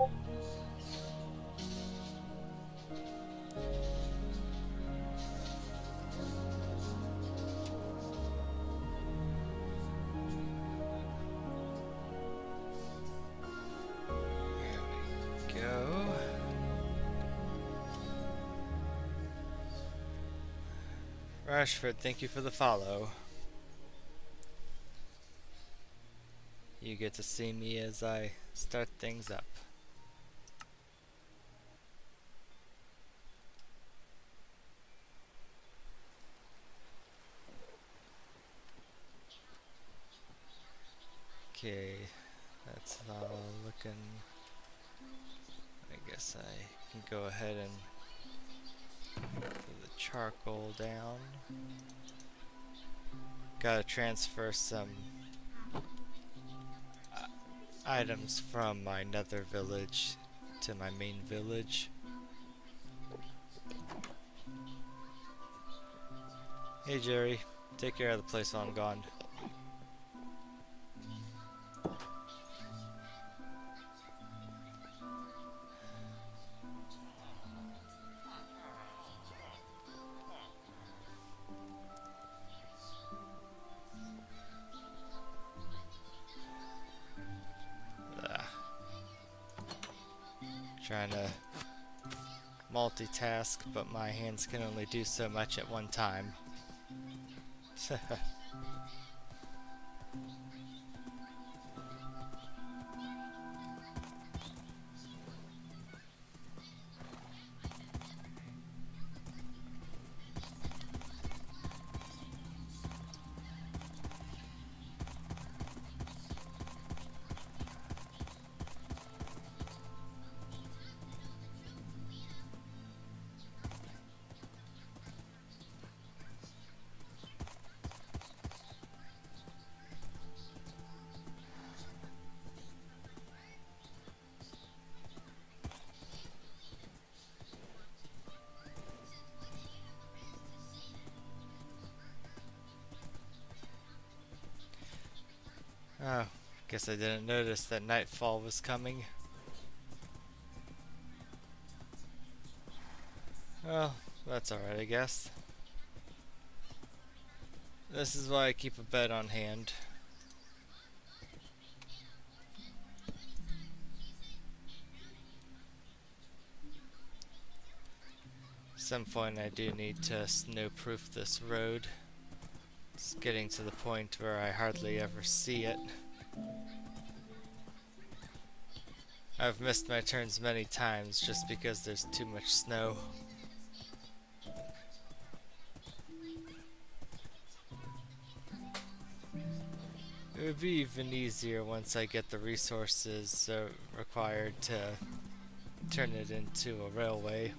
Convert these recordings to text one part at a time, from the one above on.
Go. Rashford, thank you for the follow. You get to see me as I start things up. Okay, that's all looking. I guess I can go ahead and put the charcoal down. Gotta transfer some items from my nether village to my main village. Hey Jerry, take care of the place while I'm gone. Trying to multitask, but my hands can only do so much at one time. Oh, guess I didn't notice that nightfall was coming. Well, that's alright, I guess. This is why I keep a bed on hand. At some point I do need to snowproof this road. It's getting to the point where I hardly ever see it. I've missed my turns many times just because there's too much snow. It would be even easier once I get the resources required to turn it into a railway.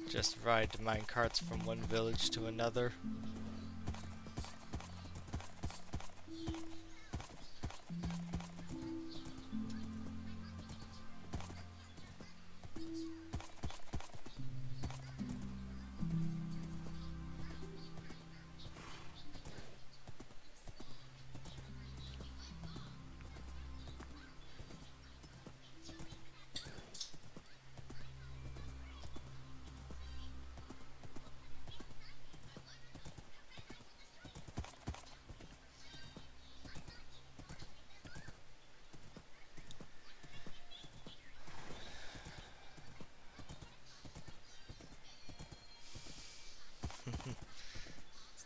Just ride mine carts from one village to another.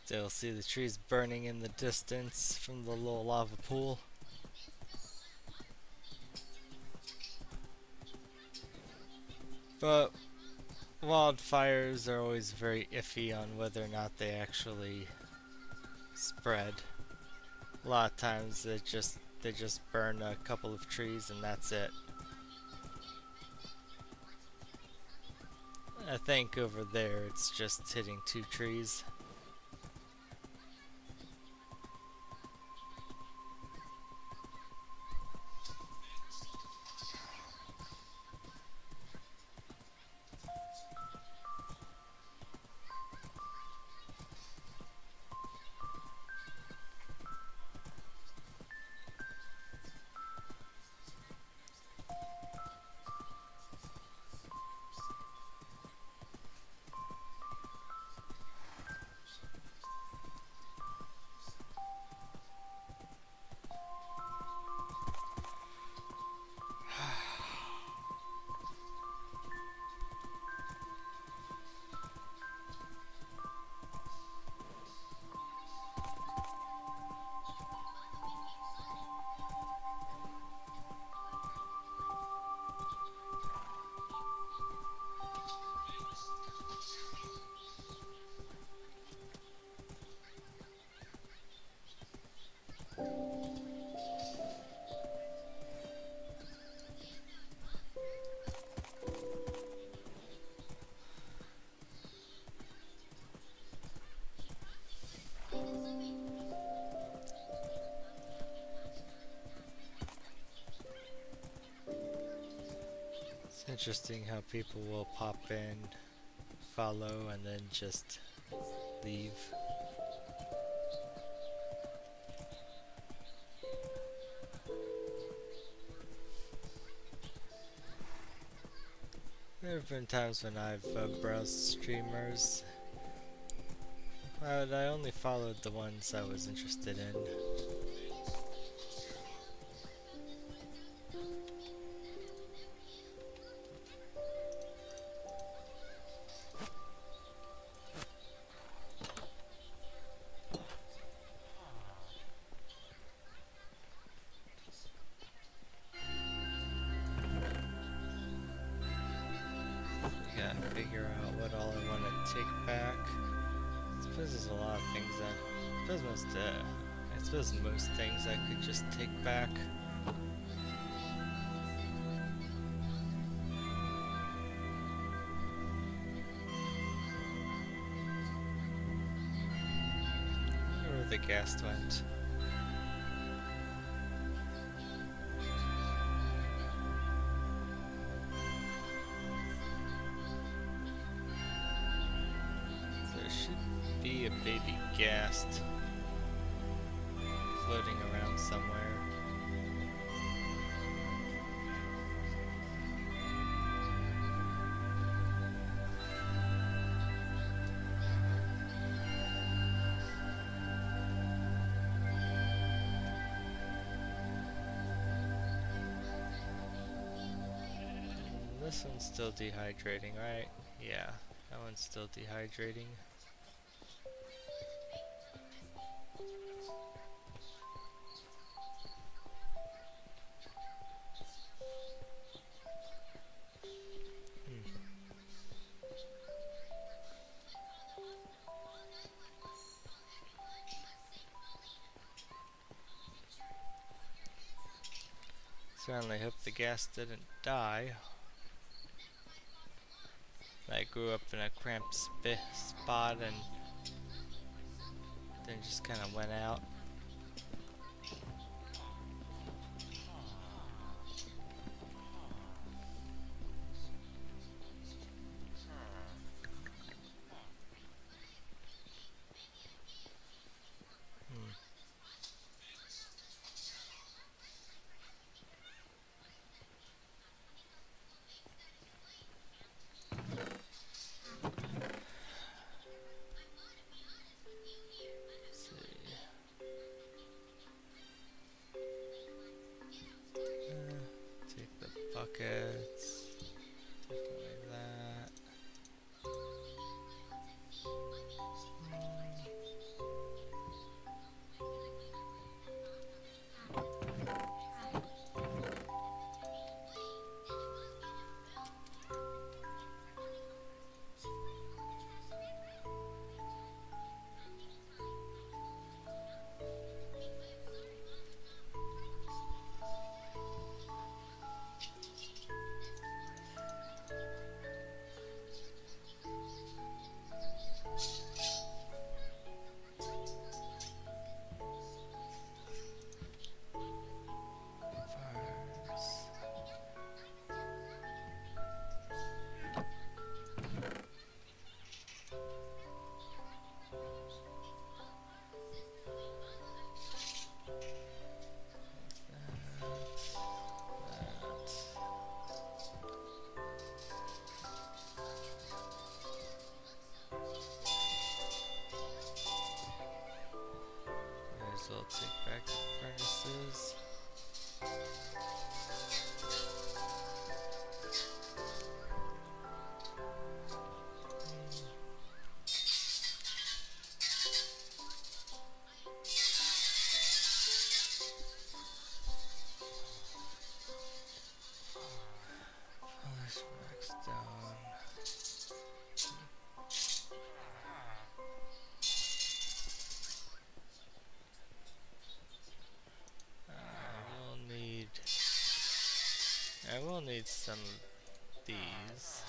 Still see the trees burning in the distance from the little lava pool. But wildfires are always very iffy on whether or not they actually spread. A lot of times they just burn a couple of trees and that's it. I think over there it's just hitting 2 trees. interesting how people will pop in, follow, and then just leave. There have been times when I've browsed streamers, but I only followed the ones I was interested in. Gotta figure out what all I want to take back. I suppose there's a lot of things that, I suppose most things I could just take back. I wonder where the gas went. Be a baby ghast floating around somewhere. This one's still dehydrating, right? Yeah, that one's still dehydrating. Certainly hope the gas didn't die. I grew up in a cramped spot and then just kind of went out. Take the buckets. Take away that. So I'll take back the furnaces. Polish wax down. I will need some of these.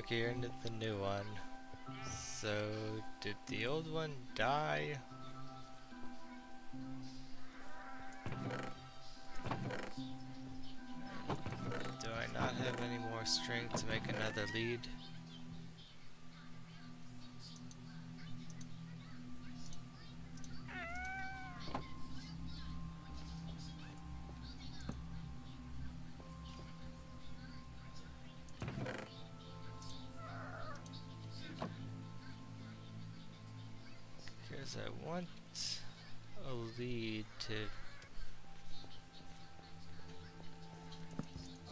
Okay, you're into the new one. So, did the old one die? Do I not have any more strength to make another lead? Because I want a lead to...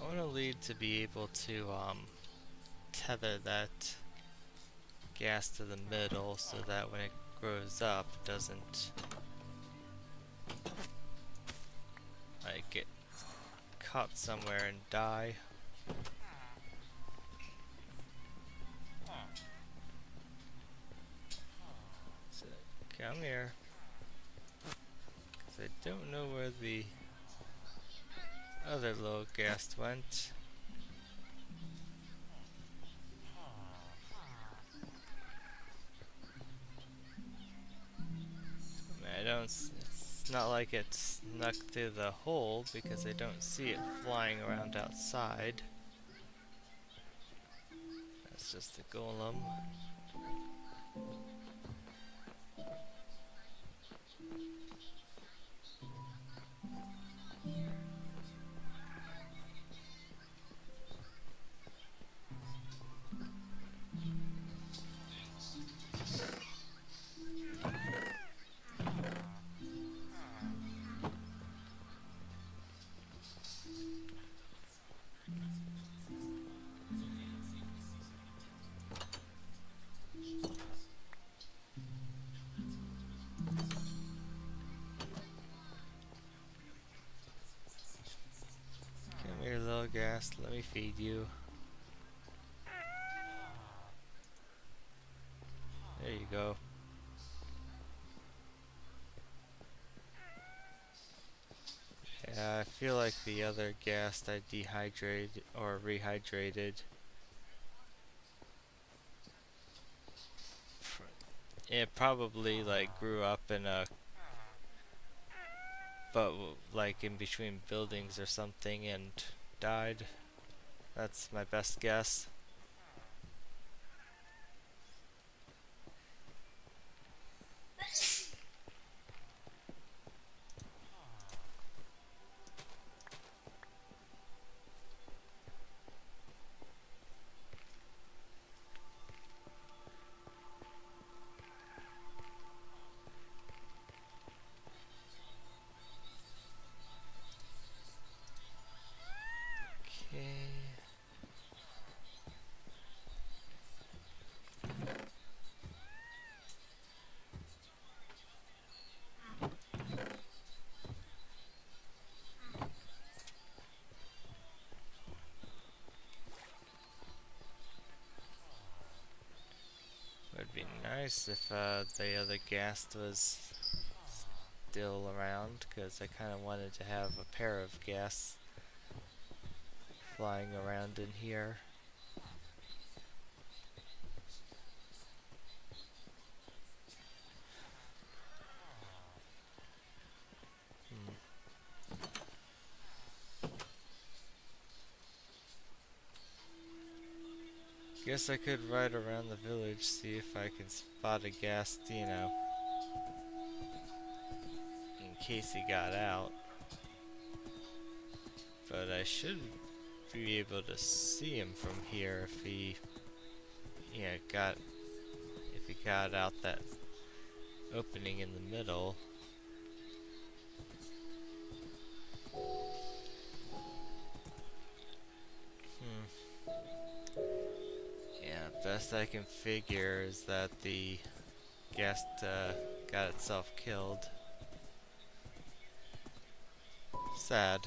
I want a lead to be able to tether that gas to the middle so that when it grows up it doesn't like get caught somewhere and die. So come here, because I don't know where the other little ghast went. I don't. It's not like it snuck through the hole because I don't see it flying around outside. That's just the golem. Come here, little ghast. Let me feed you. There you go. Yeah, I feel like the other ghast I dehydrated or rehydrated. It probably like grew up in a, but like in between buildings or something and died. That's my best guess. Okay. Would be nice if the other ghast was still around, because I kind of wanted to have a pair of ghasts flying around in here. Guess I could ride around the village, see if I can spot a ghast, you know, in case he got out. But I should be able to see him from here if he, yeah, if he got out that opening in the middle. Yeah, best I can figure is that the ghast got itself killed. Sad.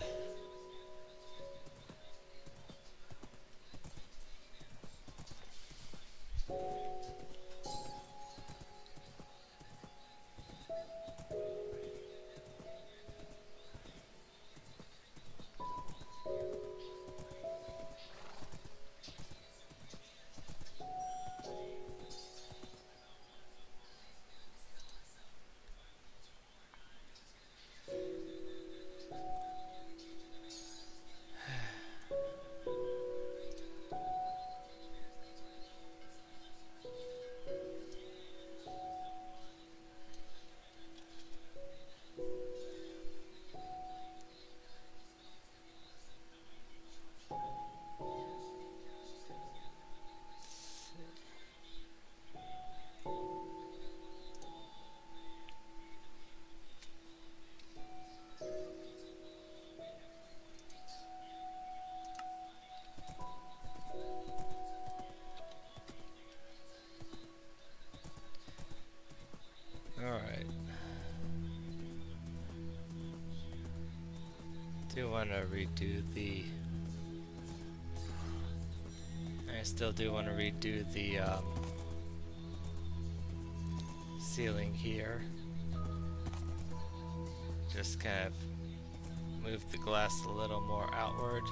do want to redo the... I still do want to redo the ceiling here. Just kind of move the glass a little more outward.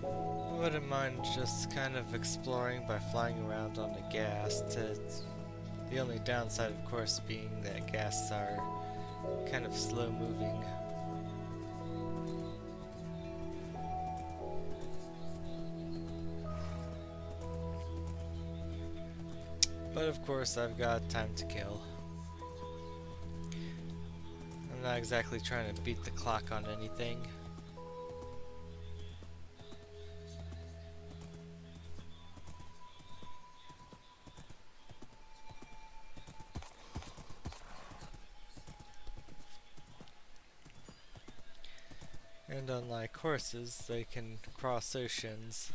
I wouldn't mind just kind of exploring by flying around on the gas. The only downside, of course, being that gas are kind of slow moving. But of course, I've got time to kill. I'm not exactly trying to beat the clock on anything. And unlike horses, they can cross oceans.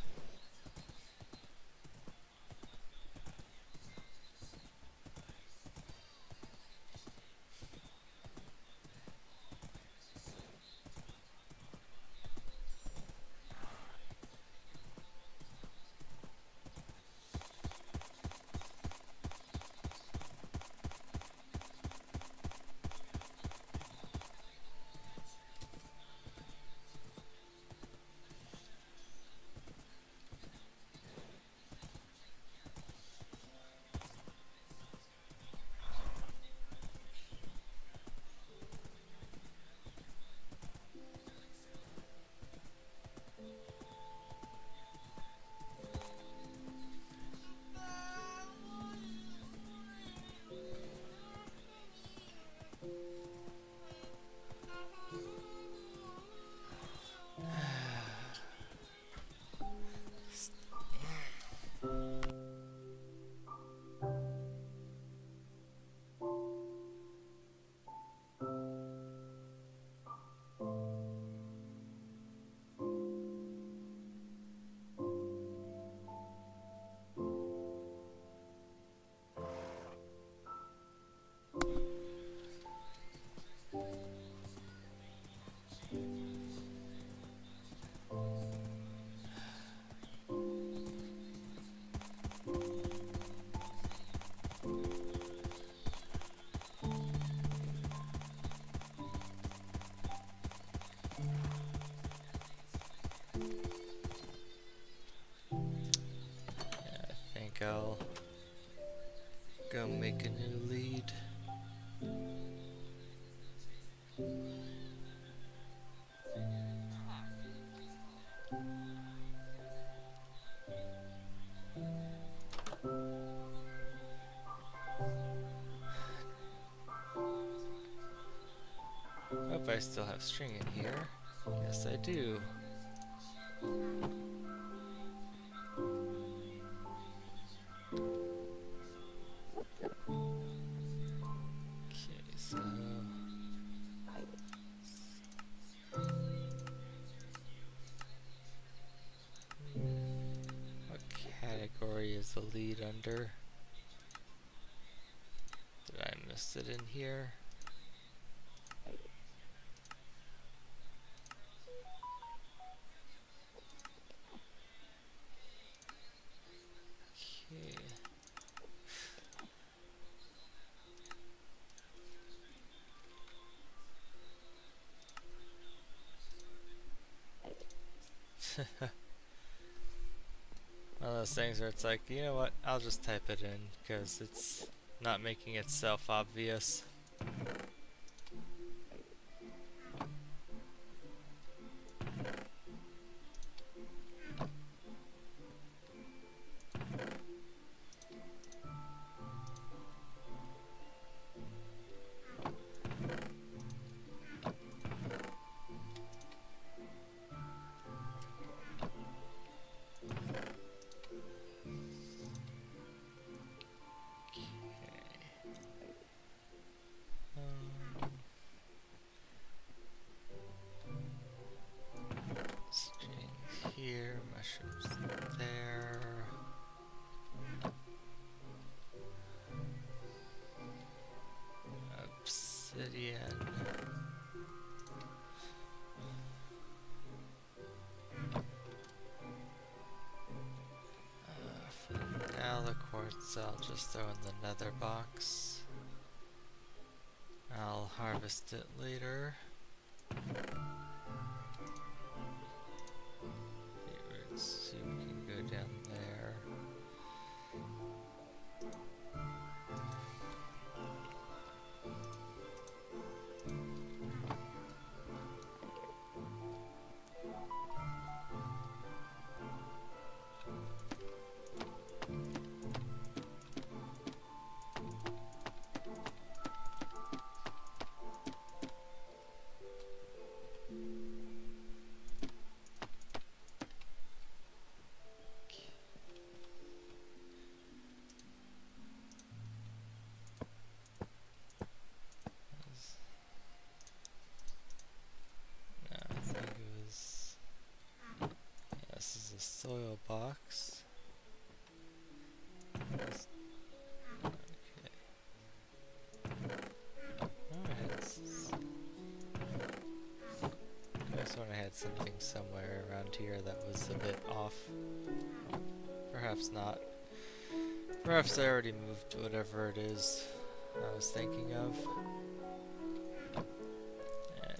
I'll go make a new lead. Hope I still have string in here. Yes, I do. category is the lead under? Did I miss it in here? Okay. One of those things where it's like, you know what, I'll just type it in because it's not making itself obvious. String here, mushrooms there. Obsidian. For now the quartz I'll just throw in the nether box. I'll harvest it later. So we can go down there. Soil box. Okay. I just want to had something somewhere around here that was a bit off. Perhaps not. Perhaps I already moved whatever it is I was thinking of. And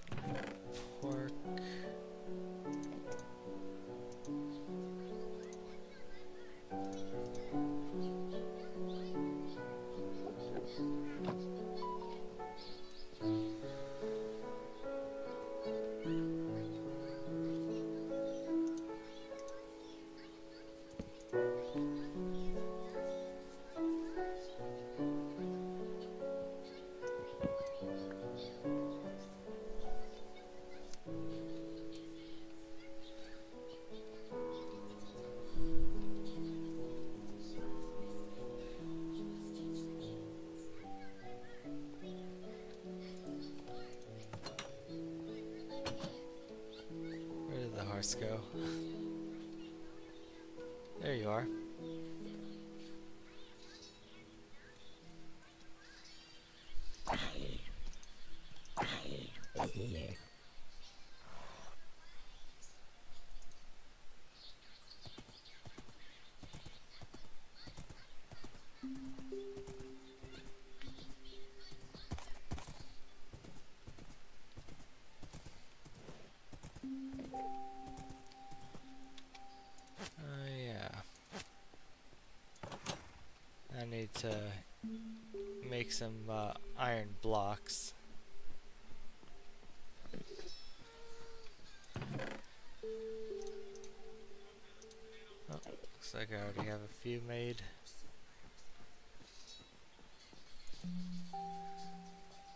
pork. Go. There you are. I need to make some iron blocks. Oh, looks like I already have a few made.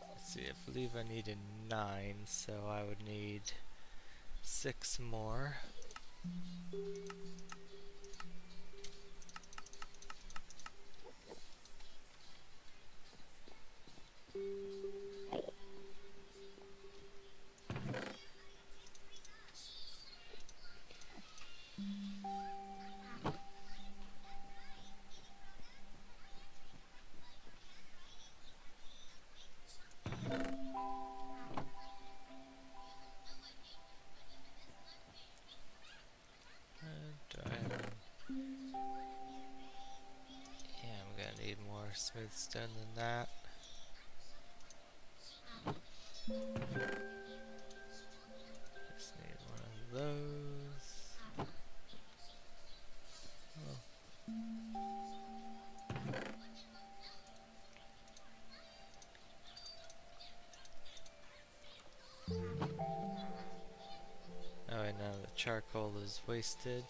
Let's see, I believe I needed 9, so I would need 6 more. gonna need more smooth stone than that. Just need one of those. Oh, and now the charcoal is wasted.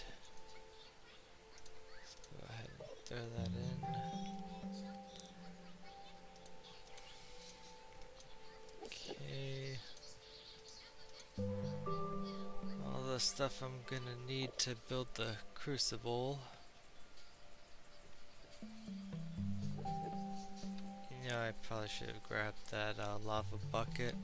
Let's go ahead and throw that in. Okay. All the stuff I'm gonna need to build the crucible. You know, I probably should have grabbed that lava bucket.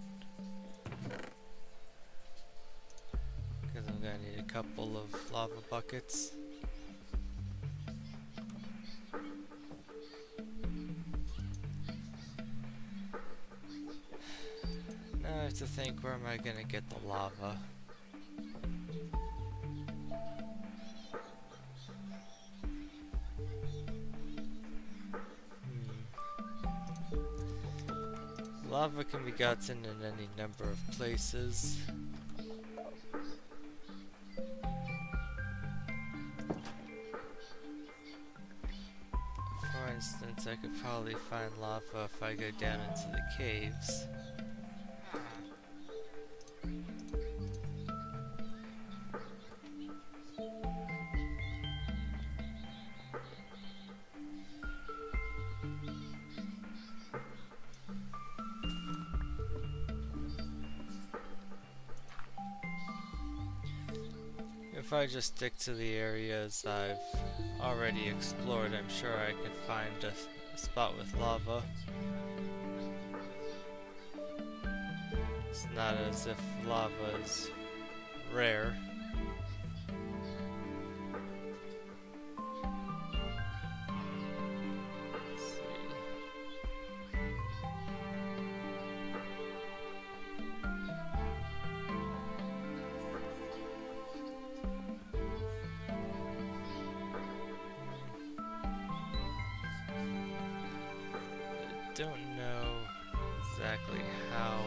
Because I'm gonna need a couple of lava buckets. Now I have to think, where am I gonna get the lava? Lava can be gotten in any number of places. For instance, I could probably find lava if I go down into the caves. If I just stick to the areas I've already explored, I'm sure I could find a spot with lava. It's not as if lava is rare. Let's see. Don't know exactly how.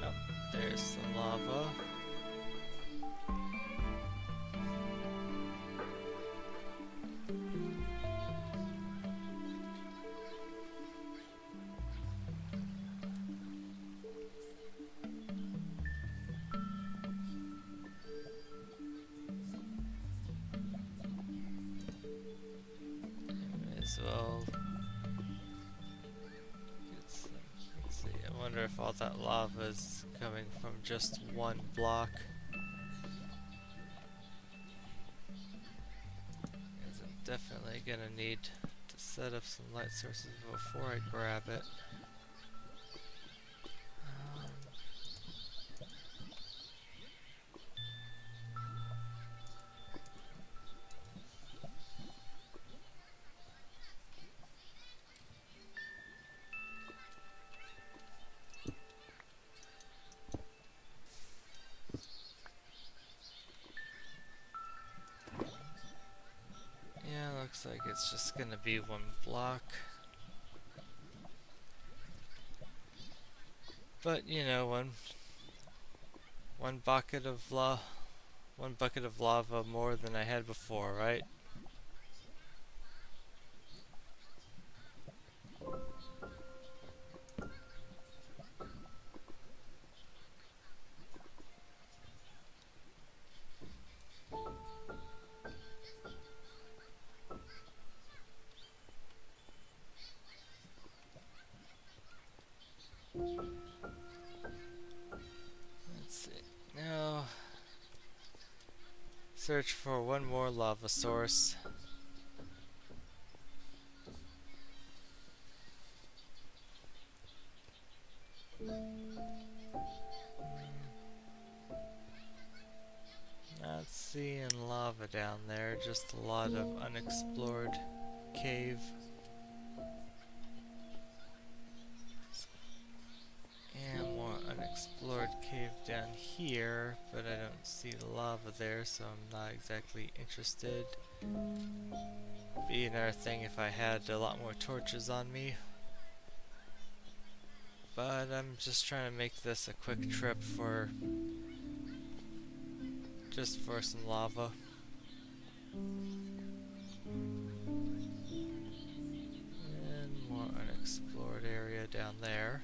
Oh, there's some lava. May as well. Let's see. I wonder if all that lava is coming from just one block. Because I'm definitely gonna need to set up some light sources before I grab it. Yeah, looks like it's just gonna be one block. But you know, one bucket of lava more than I had before, right? Let's see. Now, search for one more lava source. Not seeing lava down there, just a lot of unexplored cave. And more unexplored explored cave down here, but I don't see the lava there, so I'm not exactly interested. Be another thing if I had a lot more torches on me. But I'm just trying to make this a quick trip for just for some lava. And more unexplored area down there.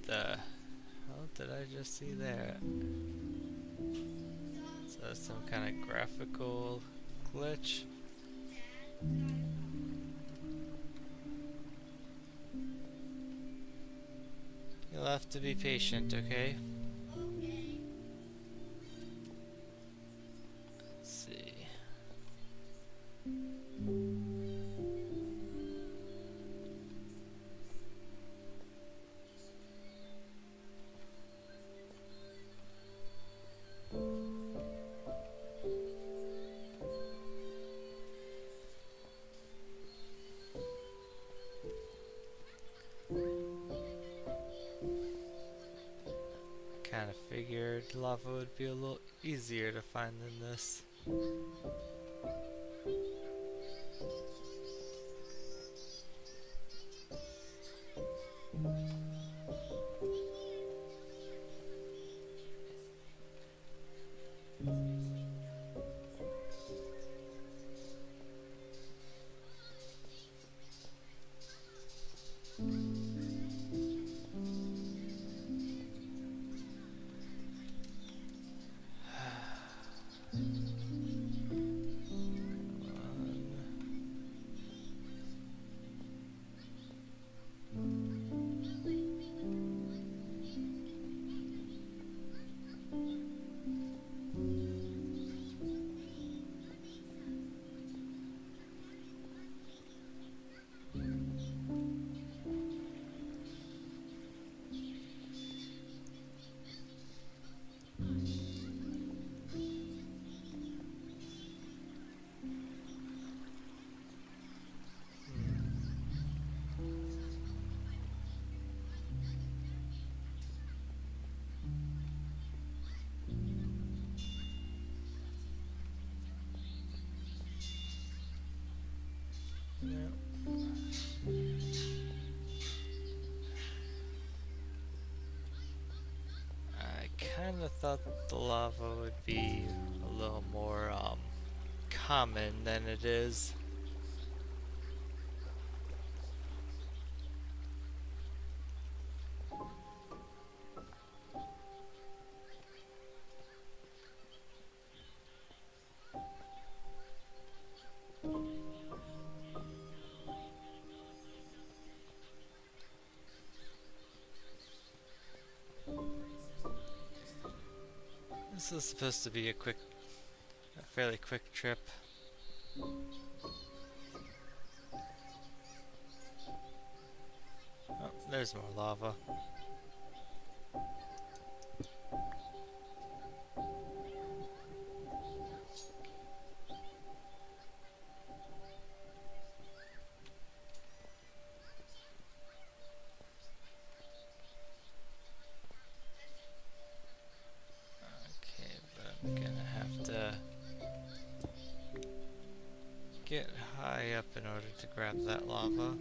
The hell did I just see there? So that's some kind of graphical glitch. You'll have to be patient, okay? Let's see. Kind of figured lava would be a little easier to find than this. I kind of thought the lava would be a little more common than it is. This is supposed to be a fairly quick trip. Oh, there's more lava. I'm gonna have to get high up in order to grab that lava.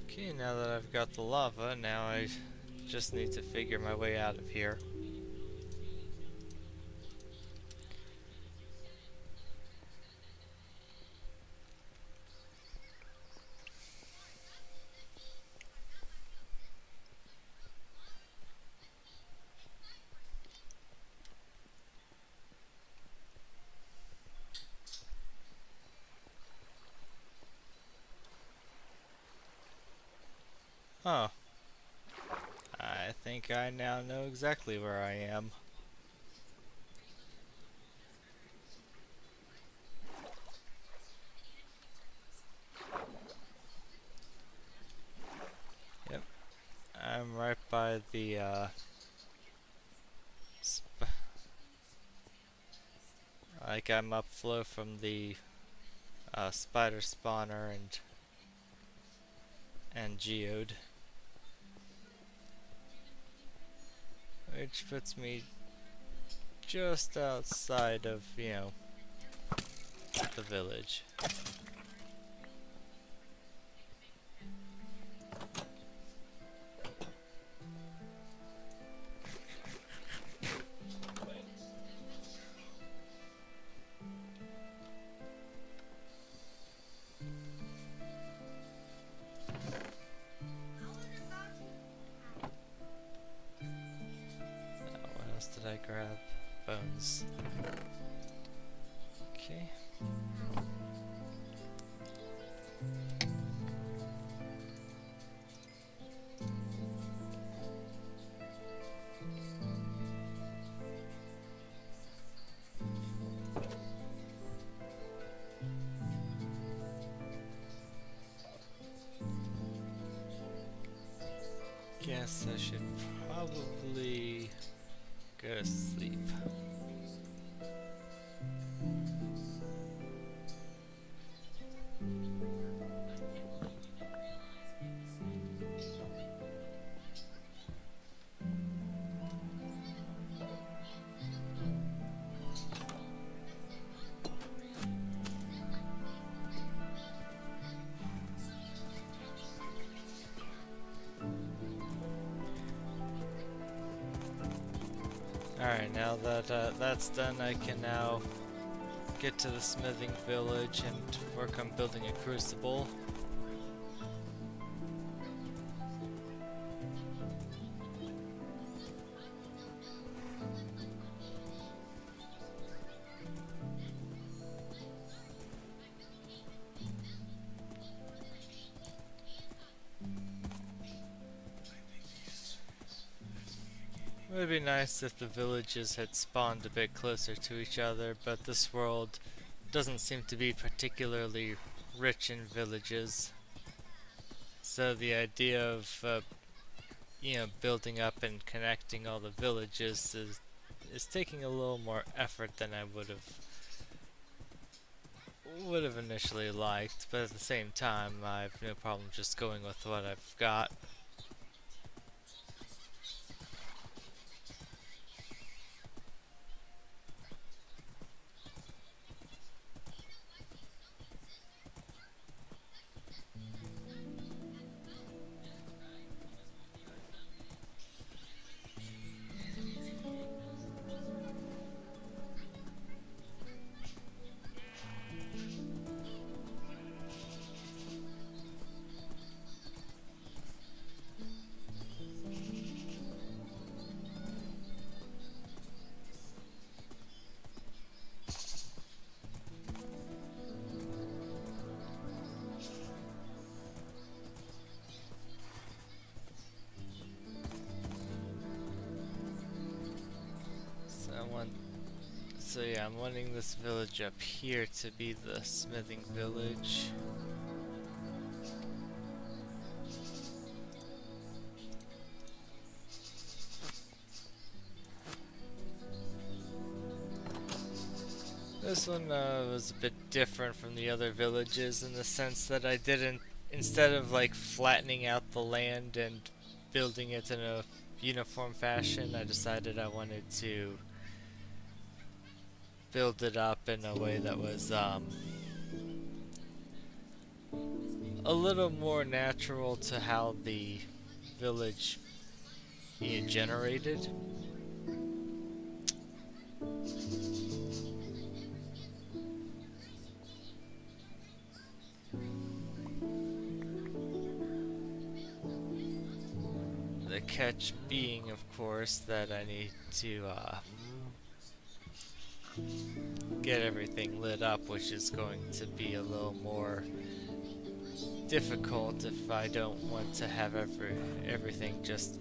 Okay, now that I've got the lava, now I just need to figure my way out of here. Oh, I think I now know exactly where I am. Yep, I'm right by the like I'm upflow from the spider spawner and geode, which puts me just outside of, you know, the village. What else did I grab? Bones. Okay. Guess I should probably go to sleep. Alright, now that that's done, I can now get to the smithing village and work on building a crucible. It would be nice if the villages had spawned a bit closer to each other, but this world doesn't seem to be particularly rich in villages. So the idea of you know, building up and connecting all the villages is taking a little more effort than I would have initially liked, but at the same time I have no problem just going with what I've got. So yeah, I'm wanting this village up here to be the smithing village. This one was a bit different from the other villages in the sense that I didn't, instead of like flattening out the land and building it in a uniform fashion, I decided I wanted to build it up in a way that was a little more natural to how the village generated. The catch being, of course, that I need to get everything lit up, which is going to be a little more difficult if I don't want to have everything just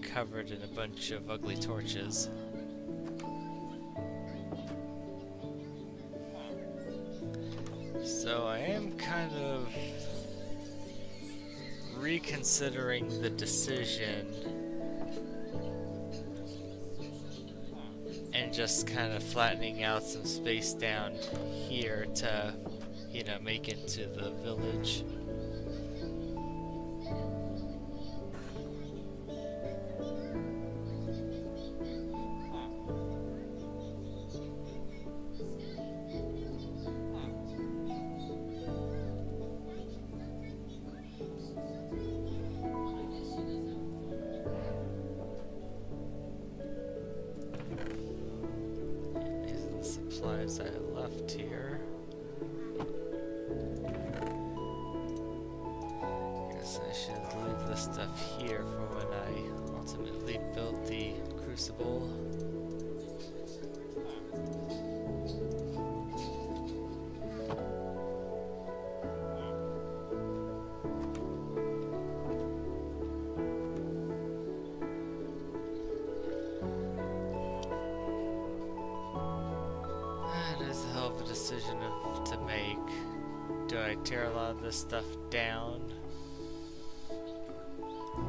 covered in a bunch of ugly torches. So I am kind of reconsidering the decision and just kind of flattening out some space down here to, you know, make it to the village. Supplies I left here. Guess I should leave this stuff here for when I ultimately build the crucible. Decision to make. Do I tear a lot of this stuff down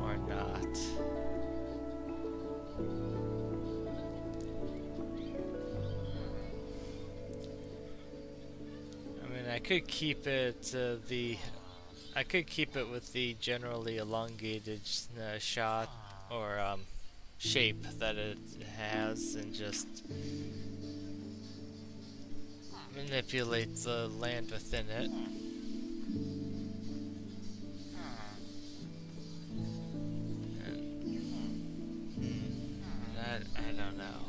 or not? I mean, I could keep it I could keep it with the generally elongated shot or shape that it has and just manipulate the land within it. I don't know.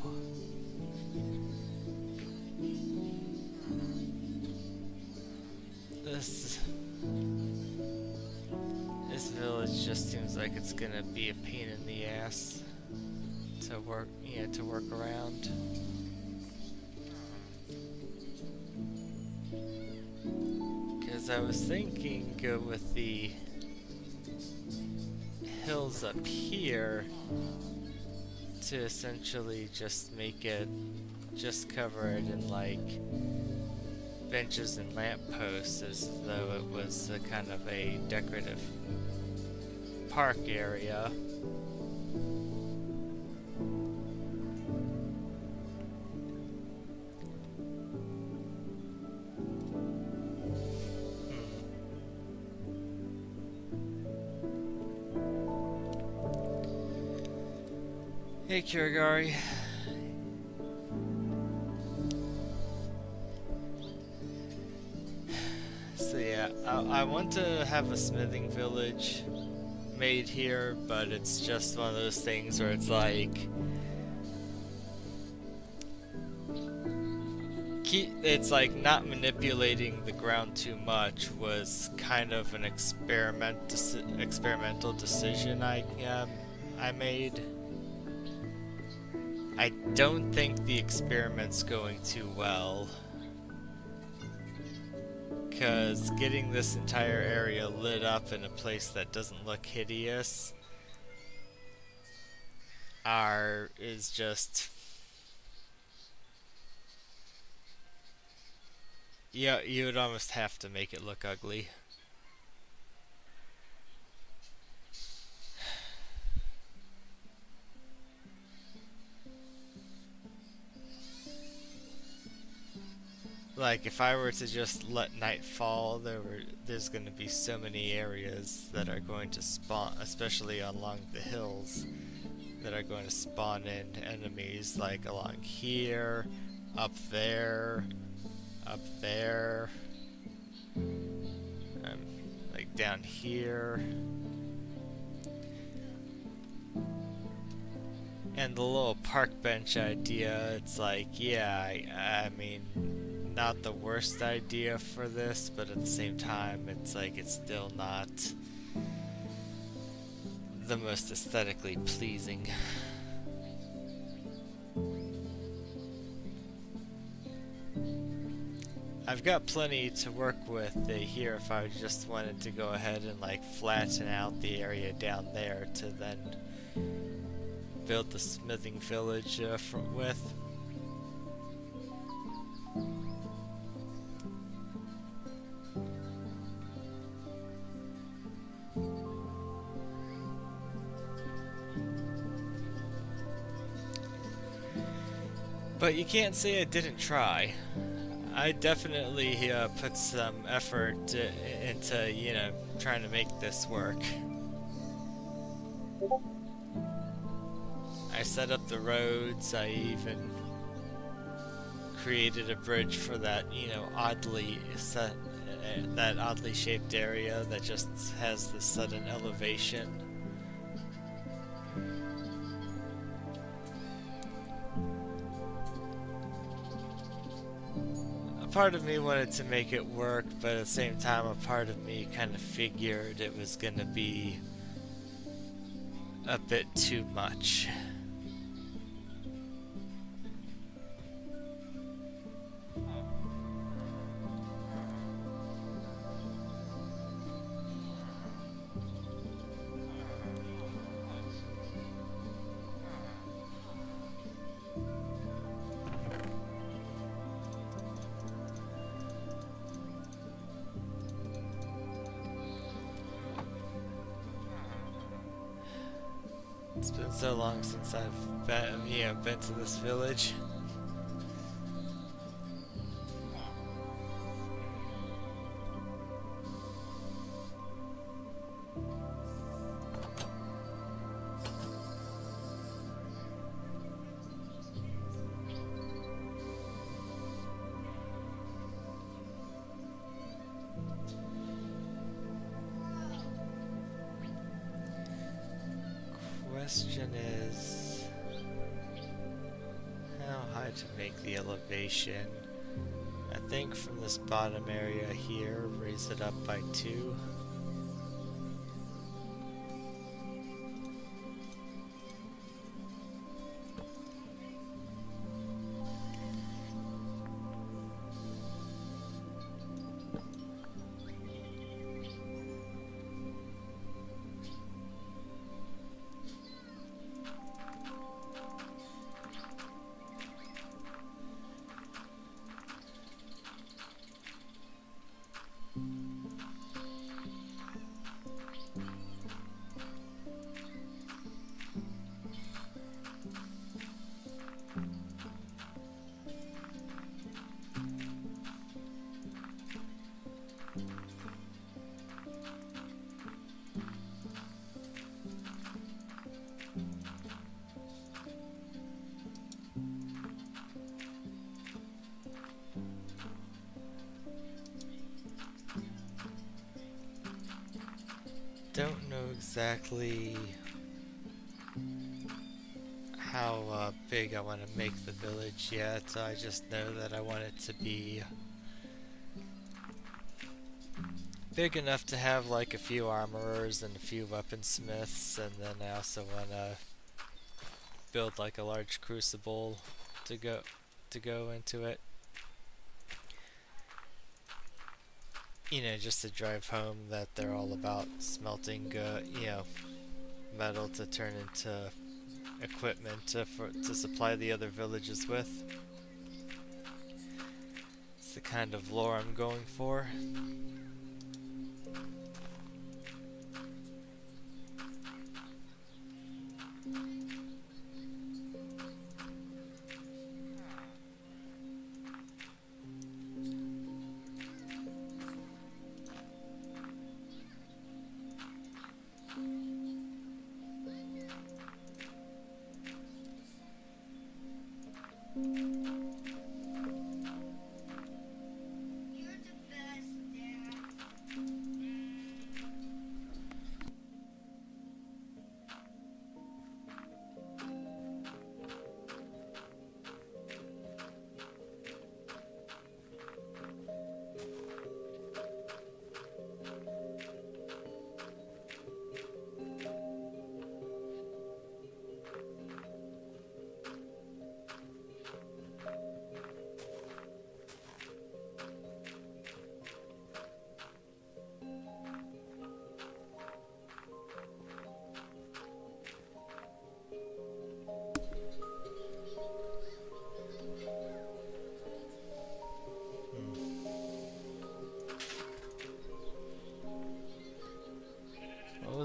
This village just seems like it's gonna be a pain in the ass to work around. I was thinking with the hills up here to essentially just make it, just cover it in like benches and lampposts as though it was a kind of a decorative park area. Hey, Kuragari. So yeah, I want to have a smithing village made here, but it's just one of those things where it's like it's like not manipulating the ground too much was kind of an experimental decision I made. I don't think the experiment's going too well, because getting this entire area lit up in a place that doesn't look hideous is just, yeah, you would almost have to make it look ugly. Like, if I were to just let night fall, there's going to be so many areas that are going to spawn, especially along the hills, that are going to spawn in enemies, like along here, up there, like down here. And the little park bench idea, it's like, yeah, I mean, not the worst idea for this, but at the same time, it's like, it's still not the most aesthetically pleasing. I've got plenty to work with here if I just wanted to go ahead and like flatten out the area down there to then build the smithing village with. But you can't say I didn't try. I definitely put some effort into, you know, trying to make this work. I set up the roads, I even created a bridge for that, you know, oddly shaped area that just has this sudden elevation. A part of me wanted to make it work, but at the same time a part of me kind of figured it was gonna be a bit too much. It's been so long since I've been to this village. Question is how high to make the elevation. I think from this bottom area here, raise it up by 2. Don't know exactly how big I want to make the village yet. I just know that I want it to be big enough to have like a few armorers and a few weaponsmiths, and then I also want to build like a large crucible to go into it. You know, just to drive home that they're all about smelting, you know, metal to turn into equipment to supply the other villages with. It's the kind of lore I'm going for.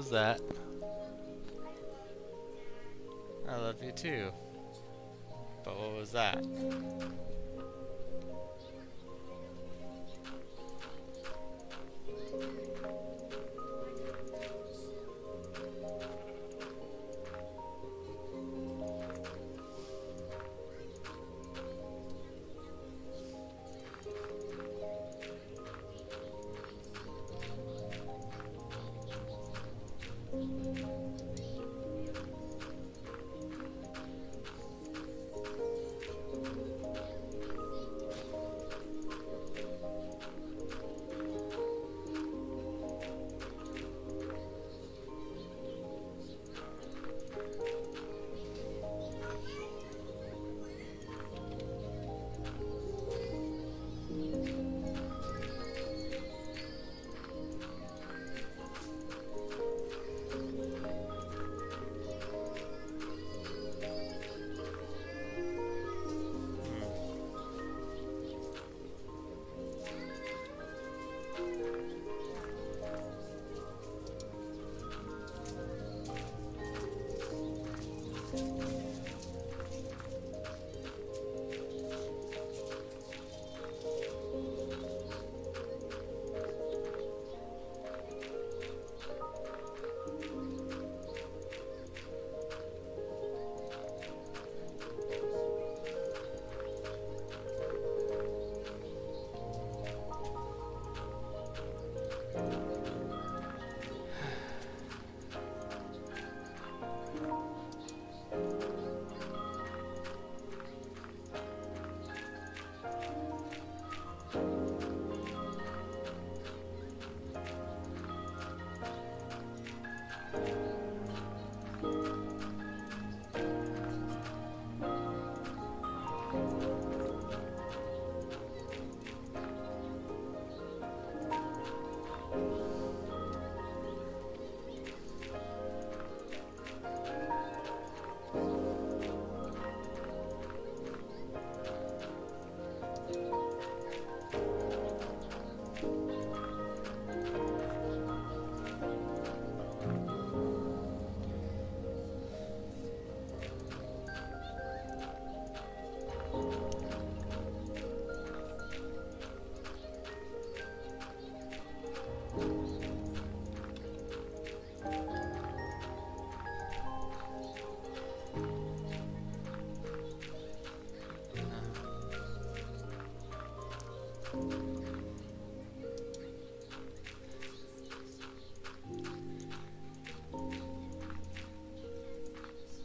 was that? I love you too. But what was that?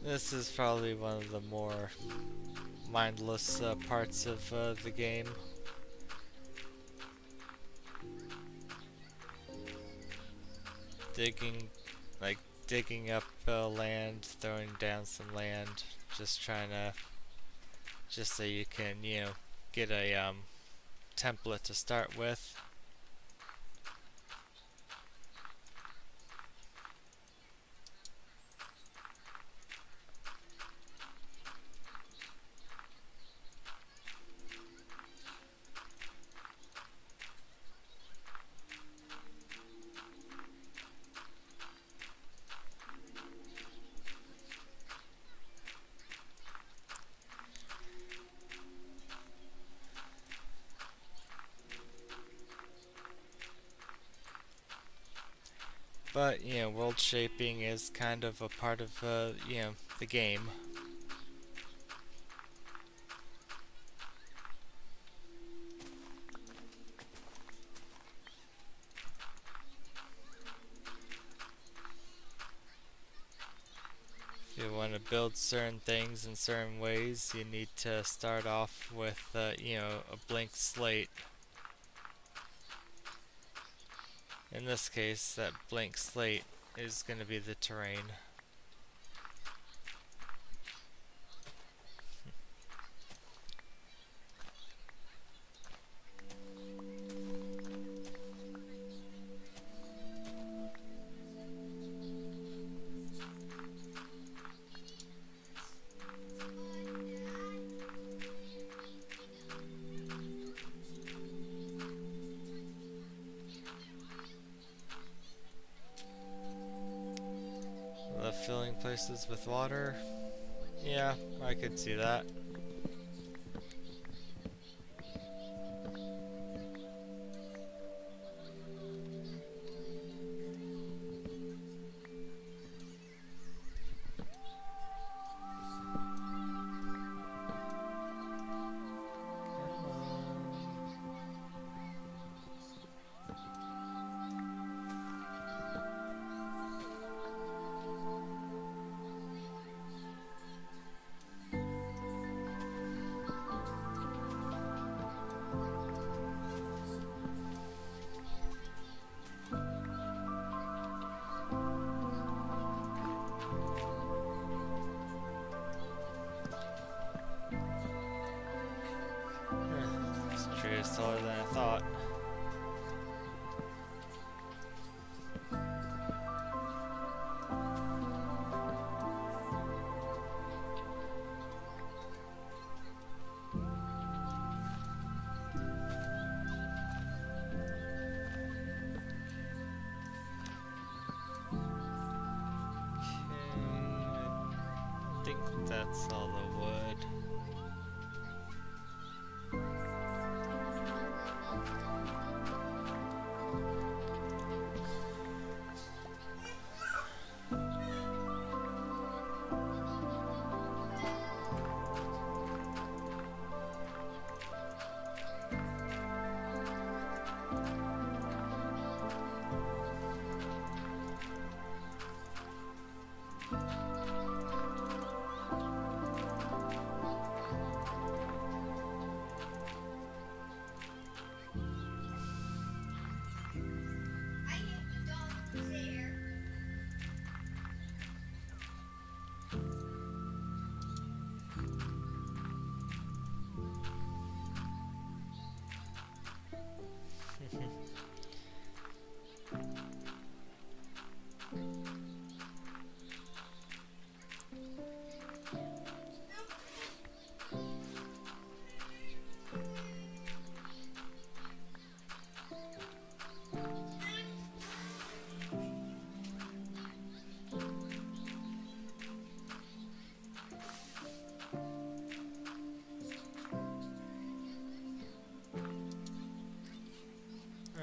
This is probably one of the more mindless parts of the game. Digging up land, throwing down some land, just trying to, just so you can, get a template to start with. But, world shaping is kind of a part of, the game. If you want to build certain things in certain ways, you need to start off with, a blank slate. In this case, that blank slate is going to be the terrain. places with water. Yeah, I could see that. This tree is taller than I thought. I think that's all the wood.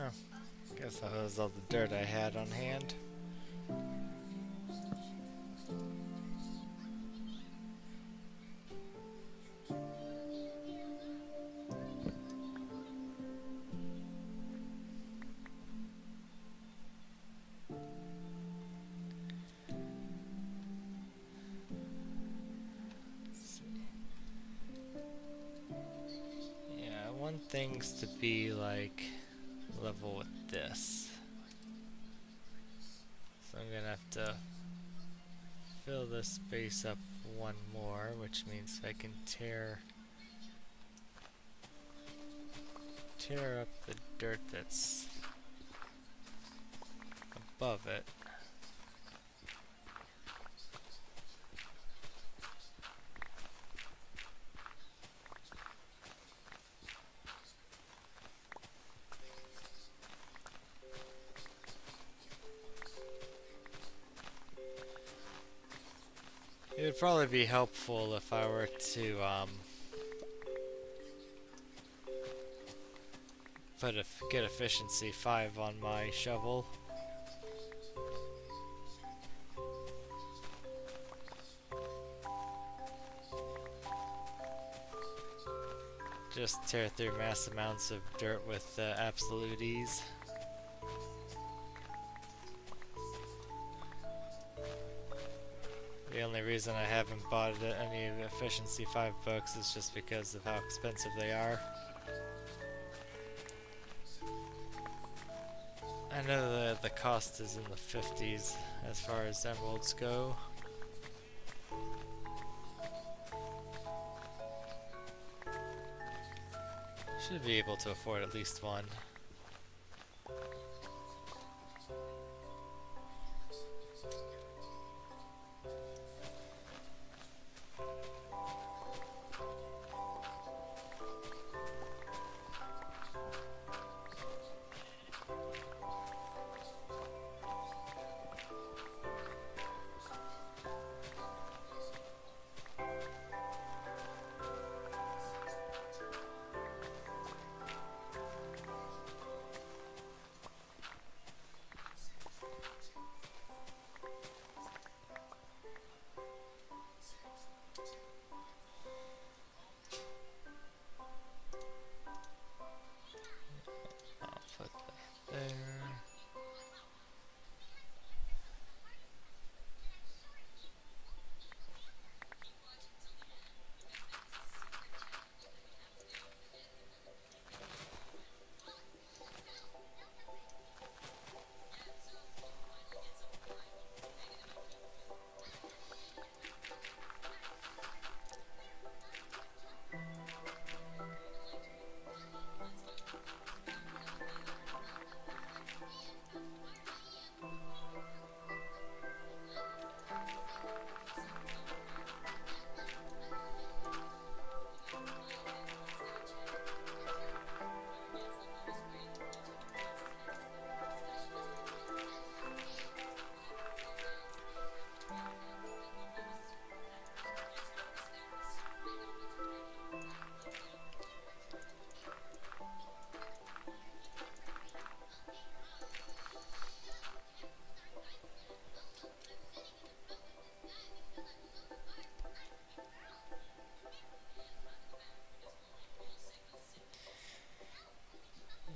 Oh, guess that was all the dirt I had on hand. Yeah, I want things to be like level with this. So I'm gonna have to fill this space up one more, which means I can tear up the dirt that's above it. It would probably be helpful if I were to get efficiency 5 on my shovel. Just tear through mass amounts of dirt with absolute ease. The only reason I haven't bought any efficiency 5 books is just because of how expensive they are. I know that the cost is in the 50s as far as emeralds go. Should be able to afford at least one.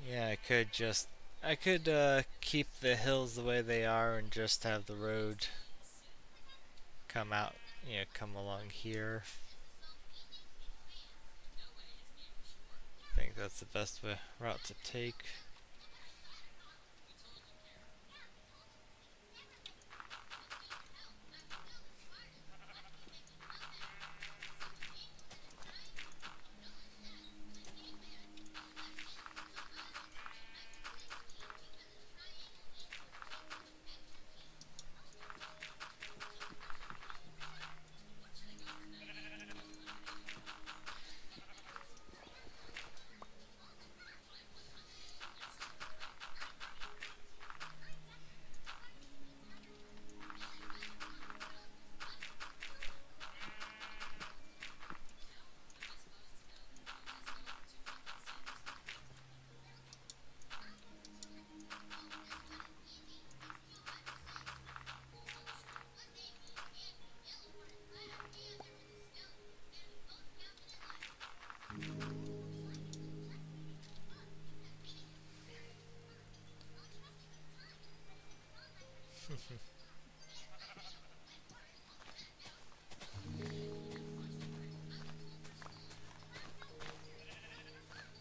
Yeah, I could keep the hills the way they are and just have the road come out, come along here. I think that's the best route to take.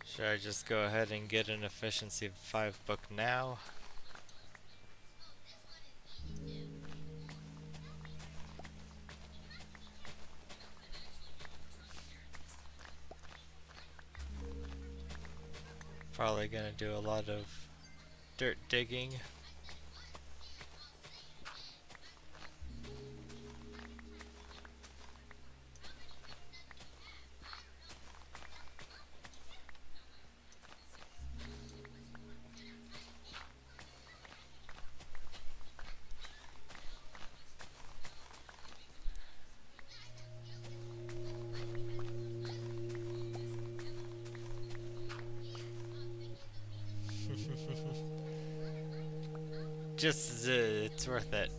Should I just go ahead and get an efficiency of 5 book now? Probably gonna do a lot of dirt digging. Just, it's worth it.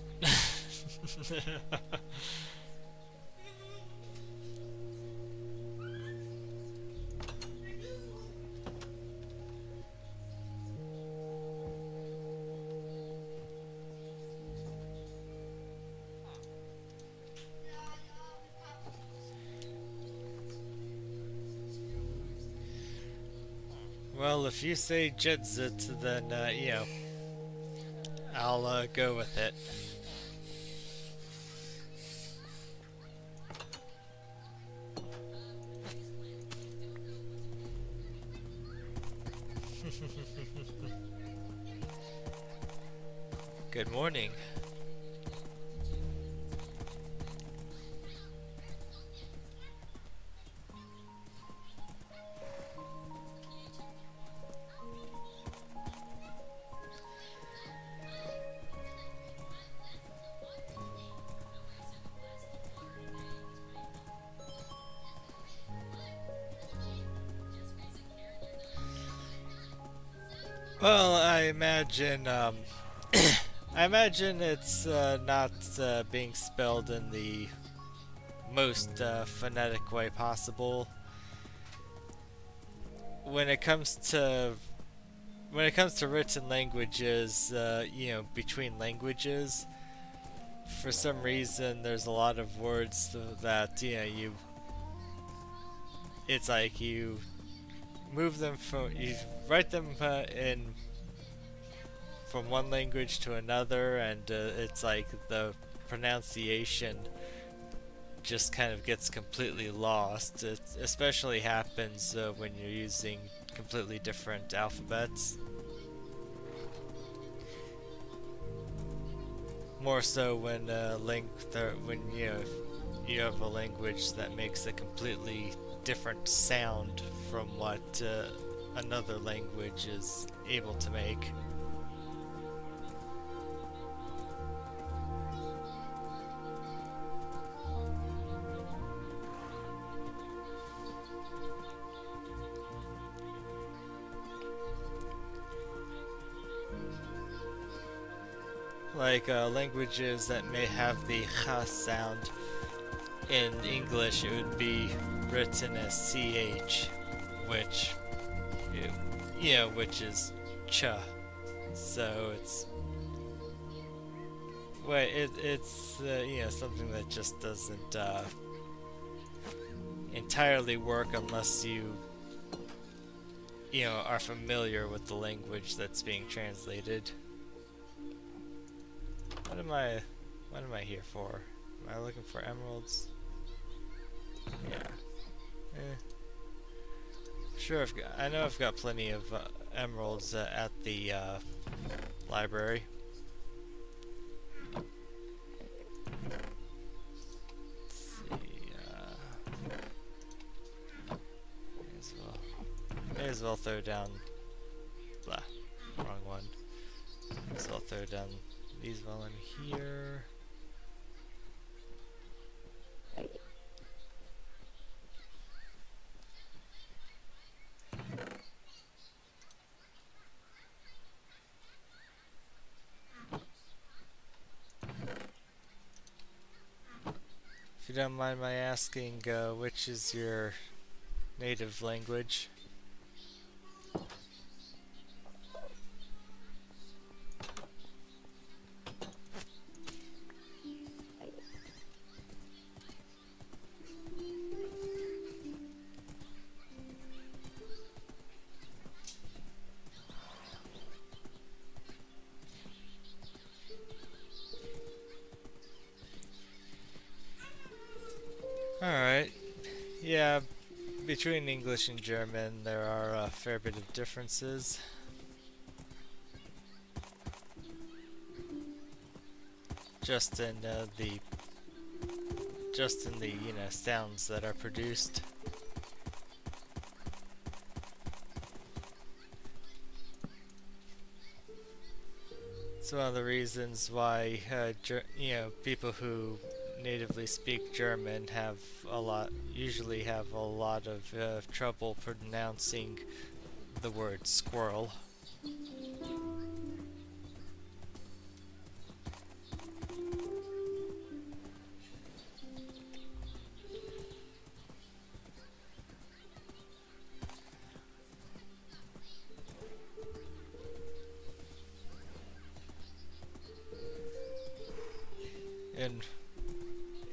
Well, if you say Jetzit, then, I'll go with it. Good morning. Well, I imagine it's not being spelled in the most phonetic way possible. When it comes to written languages, between languages, for some reason there's a lot of words that it's like you you write them in from one language to another, and it's like the pronunciation just kind of gets completely lost. It especially happens when you're using completely different alphabets. More so when you have a language that makes a completely different sound from what another language is able to make. Like languages that may have the ch sound in English, it would be written as ch, which which is cha. So it's well, it's something that just doesn't entirely work unless you are familiar with the language that's being translated. What am I here for? Am I looking for emeralds? Yeah. Sure, I know I've got plenty of emeralds at the library. Let's see, may as well throw down, blah, wrong one. May as well throw down these while I'm here. If you don't mind my asking, which is your native language? Alright. Yeah, between English and German there are a fair bit of differences. Just in the sounds that are produced. It's one of the reasons why people who natively speak German usually have a lot of trouble pronouncing the word squirrel.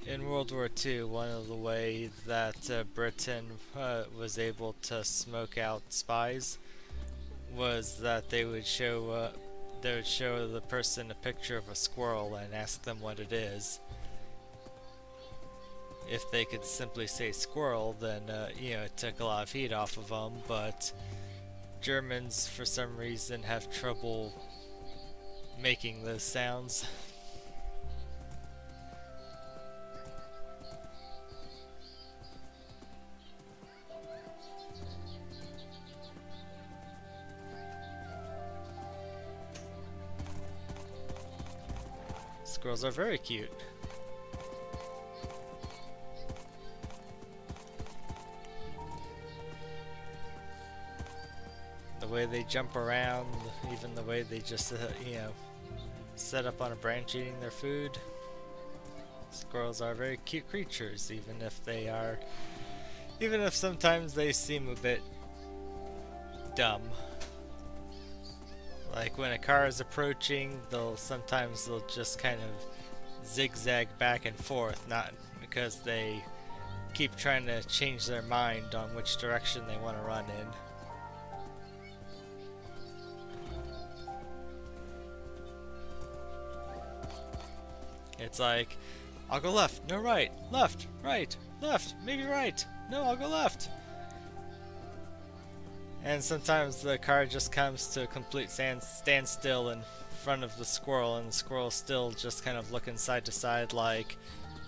In World War II, one of the ways that Britain was able to smoke out spies was that they would show the person a picture of a squirrel and ask them what it is. If they could simply say squirrel, then it took a lot of heat off of them. But Germans, for some reason, have trouble making those sounds. Squirrels are very cute. The way they jump around, even the way they just, set up on a branch eating their food. Squirrels are very cute creatures, even if sometimes they seem a bit dumb. Like when a car is approaching, they'll just kind of zigzag back and forth, not because they keep trying to change their mind on which direction they want to run in. It's like, I'll go left, no right, left, maybe right, no, I'll go left. And sometimes the car just comes to a complete standstill in front of the squirrel, and the squirrel's still just kind of looking side to side like,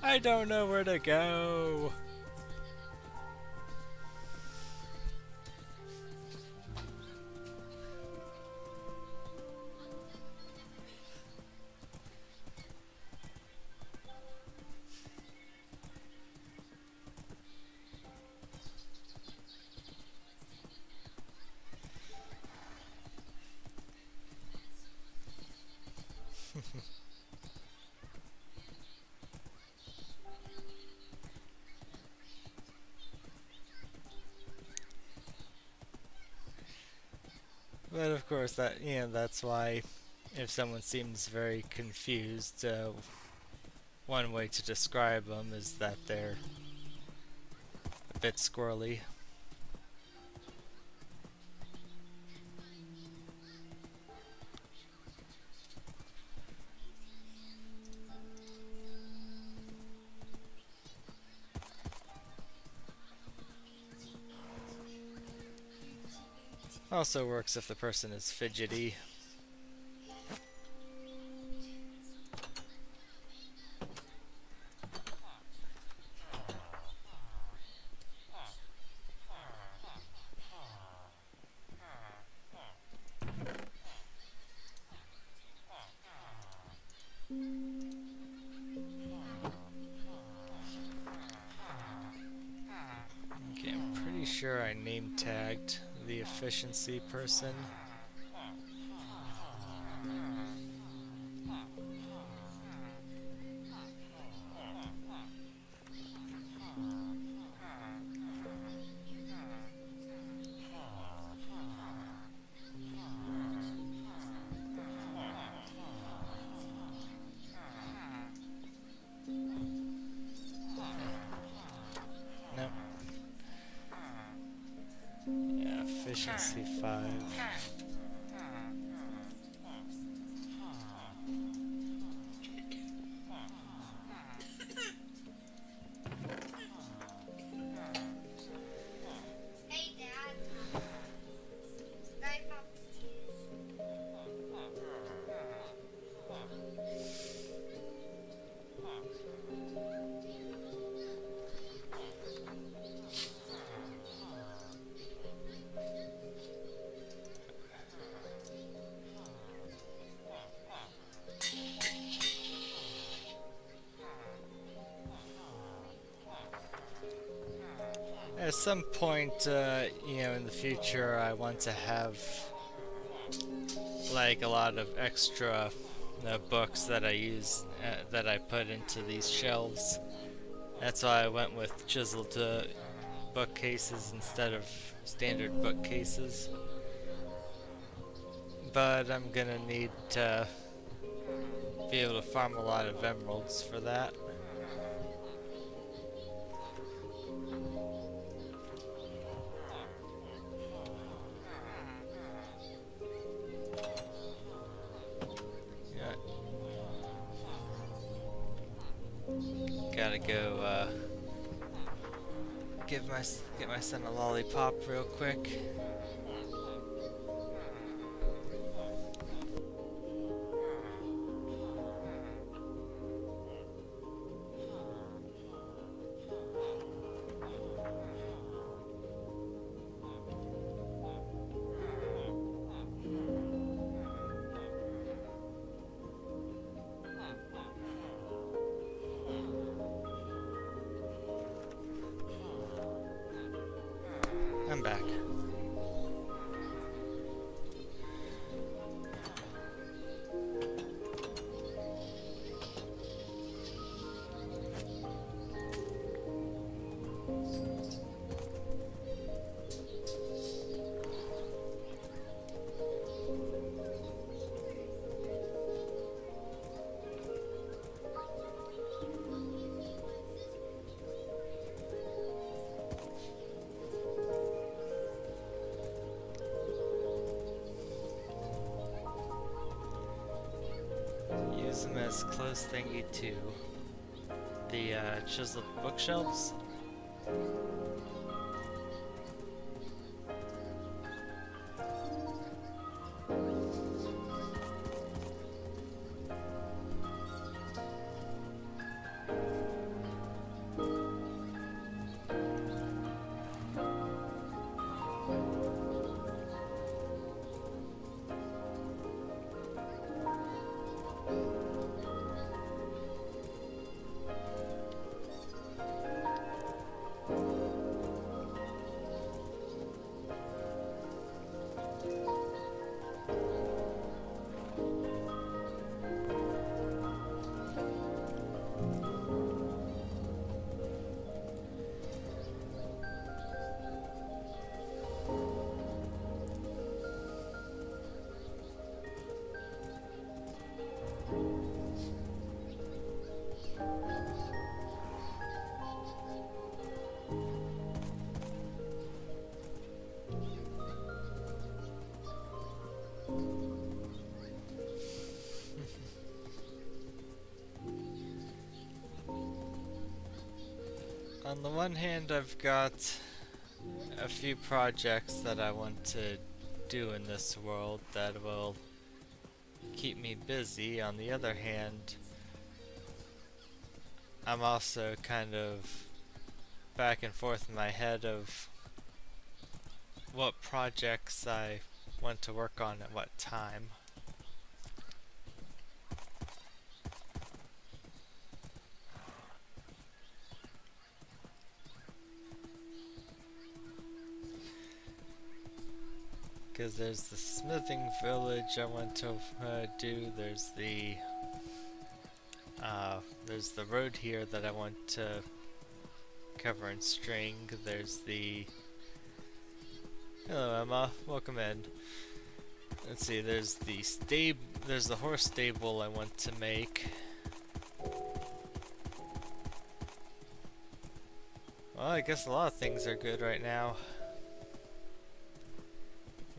I don't know where to go. But of course, that's why if someone seems very confused, one way to describe them is that they're a bit squirrely. Also works if the person is fidgety. Okay, I'm pretty sure I name tagged the efficiency person. No. Yeah, efficiency 5. Hey, Dad. Sky Pop At some point, in the future, I want to have like a lot of extra books that I use that I put into these shelves. That's why I went with chiseled bookcases instead of standard bookcases. But I'm gonna need to be able to farm a lot of emeralds for that. Yeah. Gotta go get my son a lollipop real quick. I'm back. Use them as close thingy to the chiseled bookshelves. on the one hand, I've got a few projects that I want to do in this world that will keep me busy. On the other hand, I'm also kind of back and forth in my head of what projects I want to work on at what time. Because there's the smithing village I want to do, there's the road here that I want to cover and string, there's the... Hello Emma, welcome in. Let's see, there's the horse stable I want to make. Well, I guess a lot of things are good right now.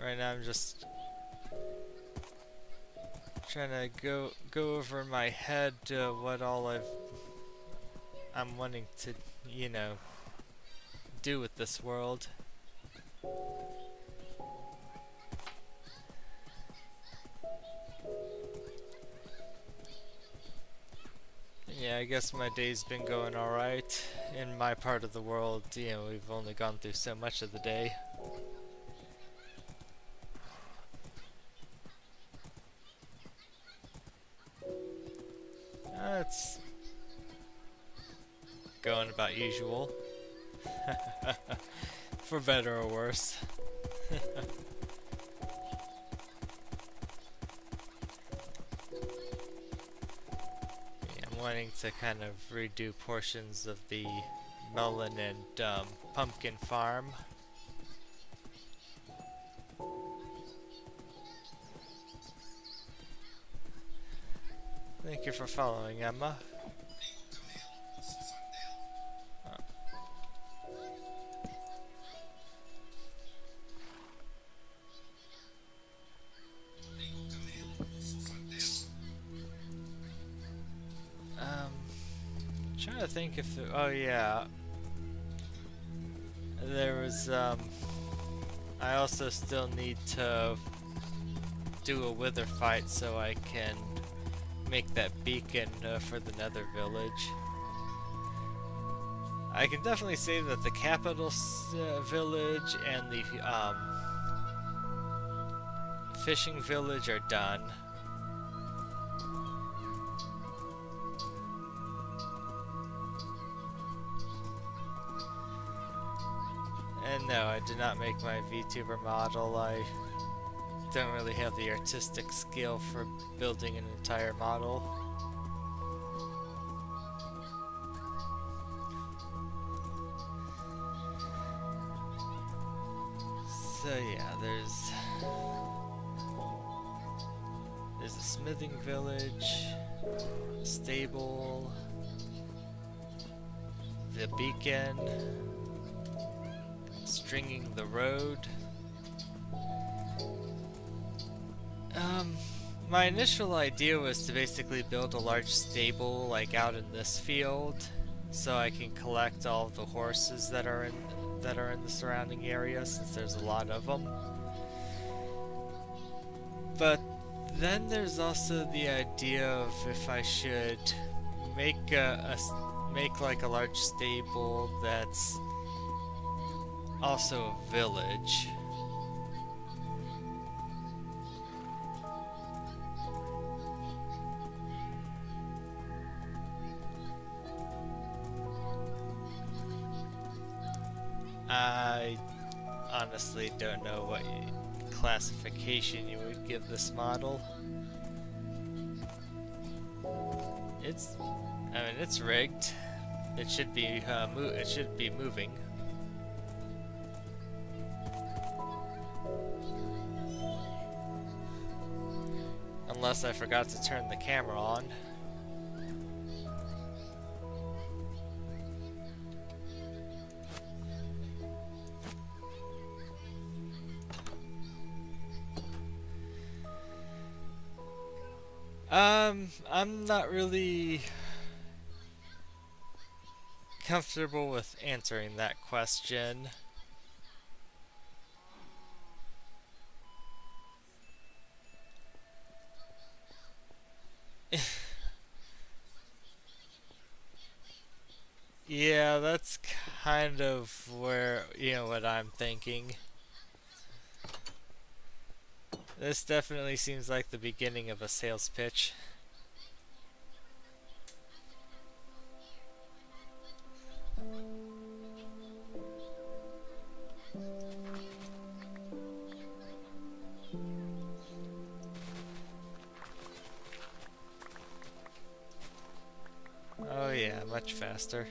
Right now I'm just trying to go over in my head what all I'm wanting to, you know, do with this world. Yeah, I guess my day's been going alright. In my part of the world, you know, we've only gone through so much of the day. It's going about usual. For better or worse. Yeah, I'm wanting to kind of redo portions of the melon and pumpkin farm. Thank you for following, Emma. Trying to think if oh yeah, there was I also still need to do a wither fight so I can make that beacon for the Nether village. I can definitely say that the capital village and the fishing village are done. And no, I did not make my VTuber model. I don't really have the artistic skill for building an entire model. So yeah, there's a smithing village, stable, the beacon, stringing the road. My initial idea was to basically build a large stable like out in this field so I can collect all of the horses that are in the surrounding area, since there's a lot of them. But then there's also the idea of if I should make like a large stable that's also a village. I honestly don't know what classification you would give this model. I mean, it's rigged. It should be moving. Unless I forgot to turn the camera on. I'm not really comfortable with answering that question. Yeah, that's kind of where, what I'm thinking. This definitely seems like the beginning of a sales pitch. Oh yeah, much faster.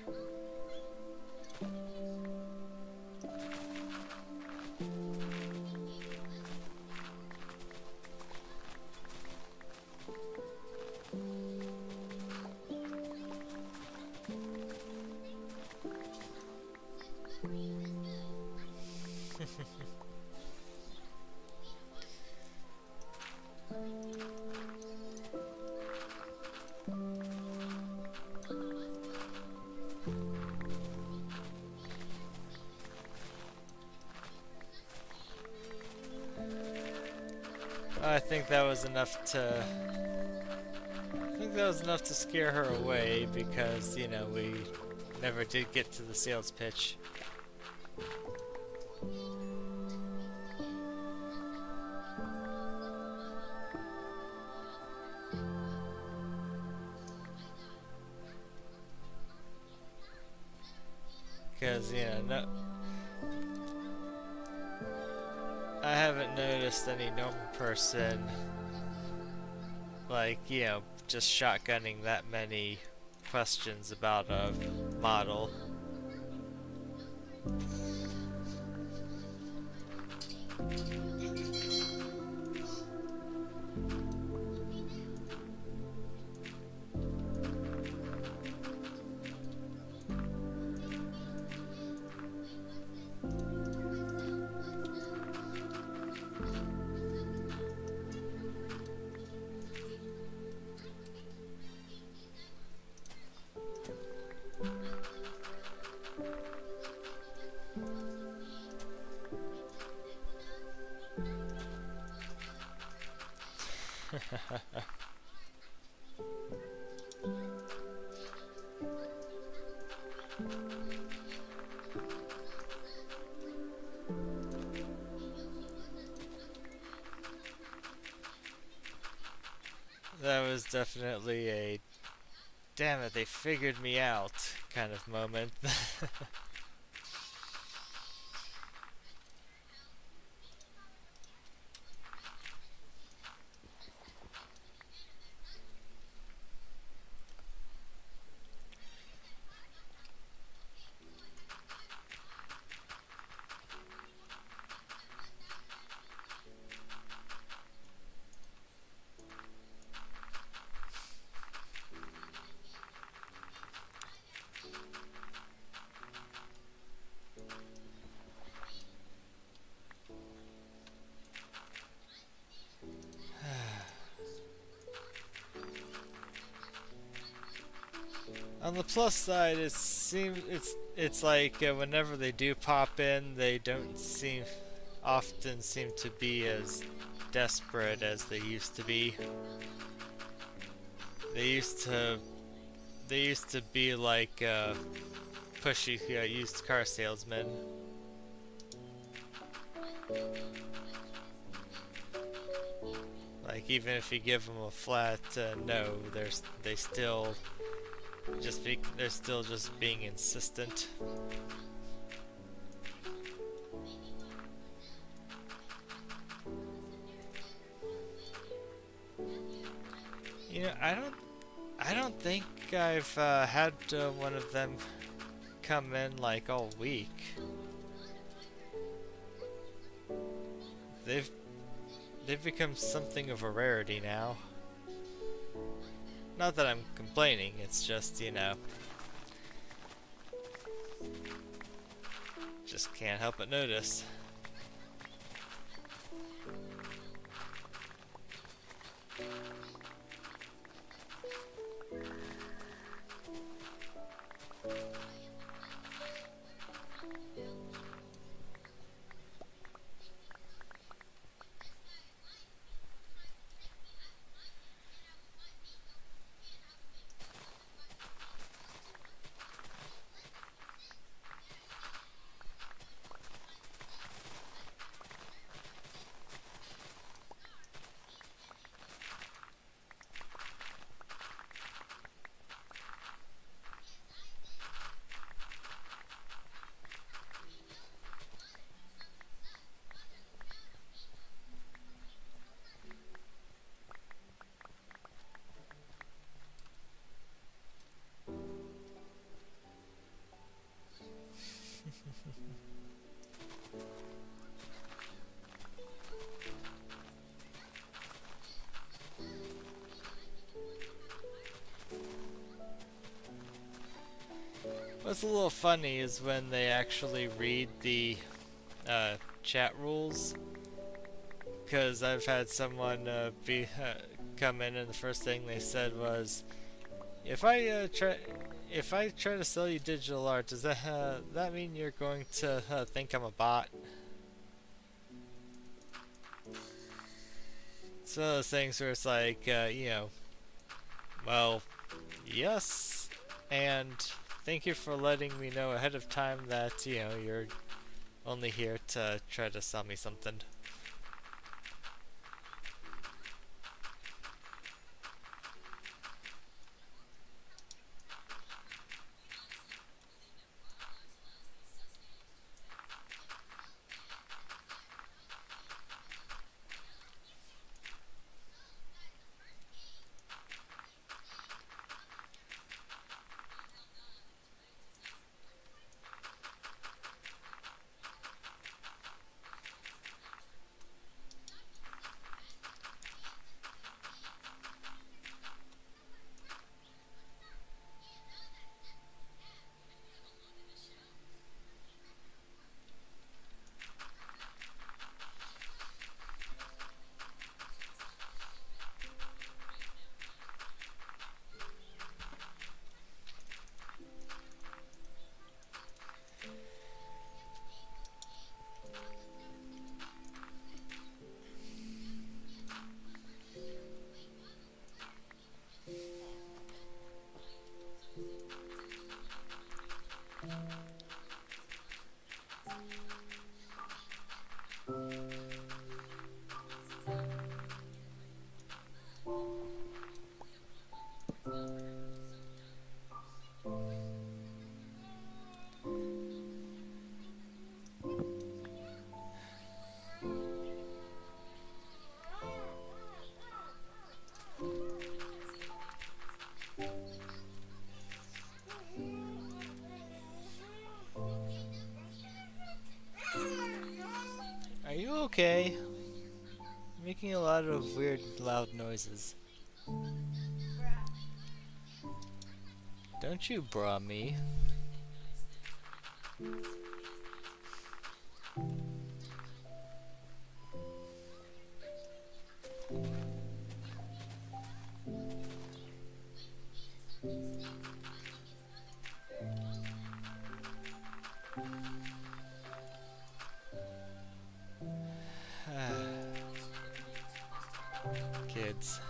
I think that was enough to I think that was enough to scare her away because, we never did get to the sales pitch. Because, no, I haven't noticed any normal person, like, just shotgunning that many questions about a model. That was definitely a damn it, they figured me out kind of moment. On the plus side, it's like whenever they do pop in, they don't often seem to be as desperate as they used to be. They used to they used to be like pushy used car salesmen. Like even if you give them a flat no, they still they're still just being insistent. I don't think I've had one of them come in like all week. They've they've become something of a rarity now. Not that I'm complaining, it's just, just can't help but notice. What's a little funny is when they actually read the chat rules, because I've had someone come in and the first thing they said was, if I try to sell you digital art, does that mean you're going to think I'm a bot? It's one of those things where it's like, well, yes, and thank you for letting me know ahead of time that, you're only here to try to sell me something. Are you okay? Making a lot of weird, loud noises. Don't you bra me. Kids.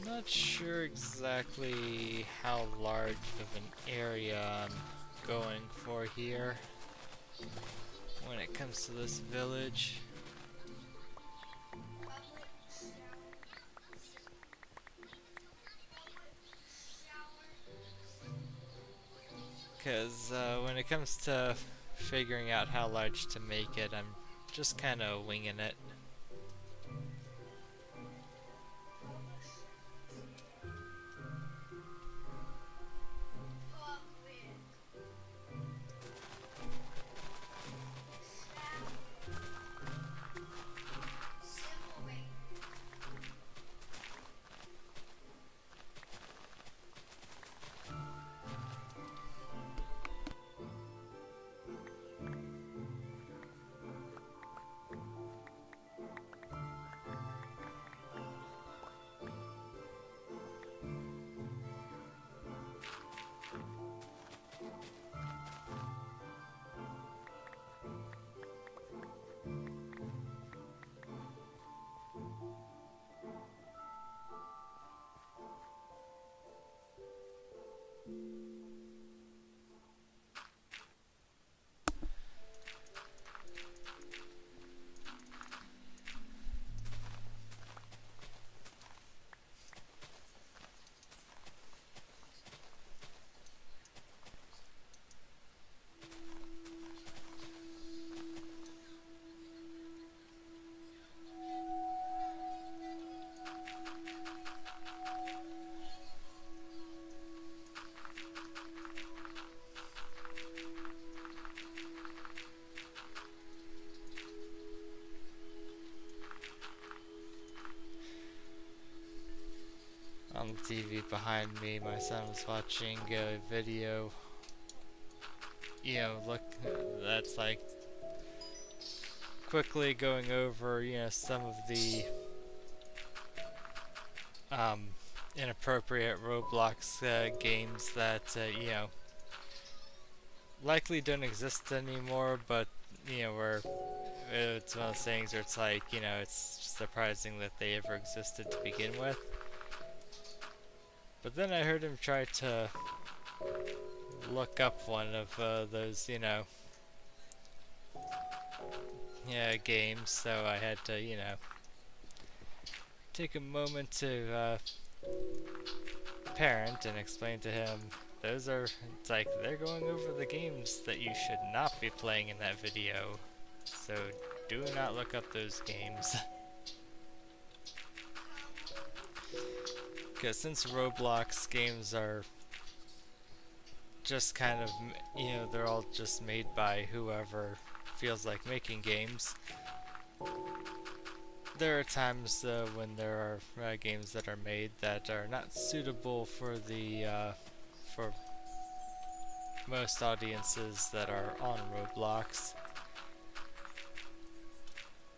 Not sure exactly how large of an area I'm going for here when it comes to this village. Because when it comes to figuring out how large to make it, I'm just kind of winging it. on the TV behind me, my son was watching a video, you know, look, that's like quickly going over, you know, some of the inappropriate Roblox games that, you know, likely don't exist anymore, but, you know, where it's one of those things where it's like, you know, it's surprising that they ever existed to begin with. But then I heard him try to look up one of those, you know, yeah, games, so I had to, you know, take a moment to parent and explain to him those are, it's like, they're going over the games that you should not be playing in that video, so do not look up those games. Because since Roblox games are just kind of, you know, they're all just made by whoever feels like making games, there are times when there are games that are made that are not suitable for the for most audiences that are on Roblox.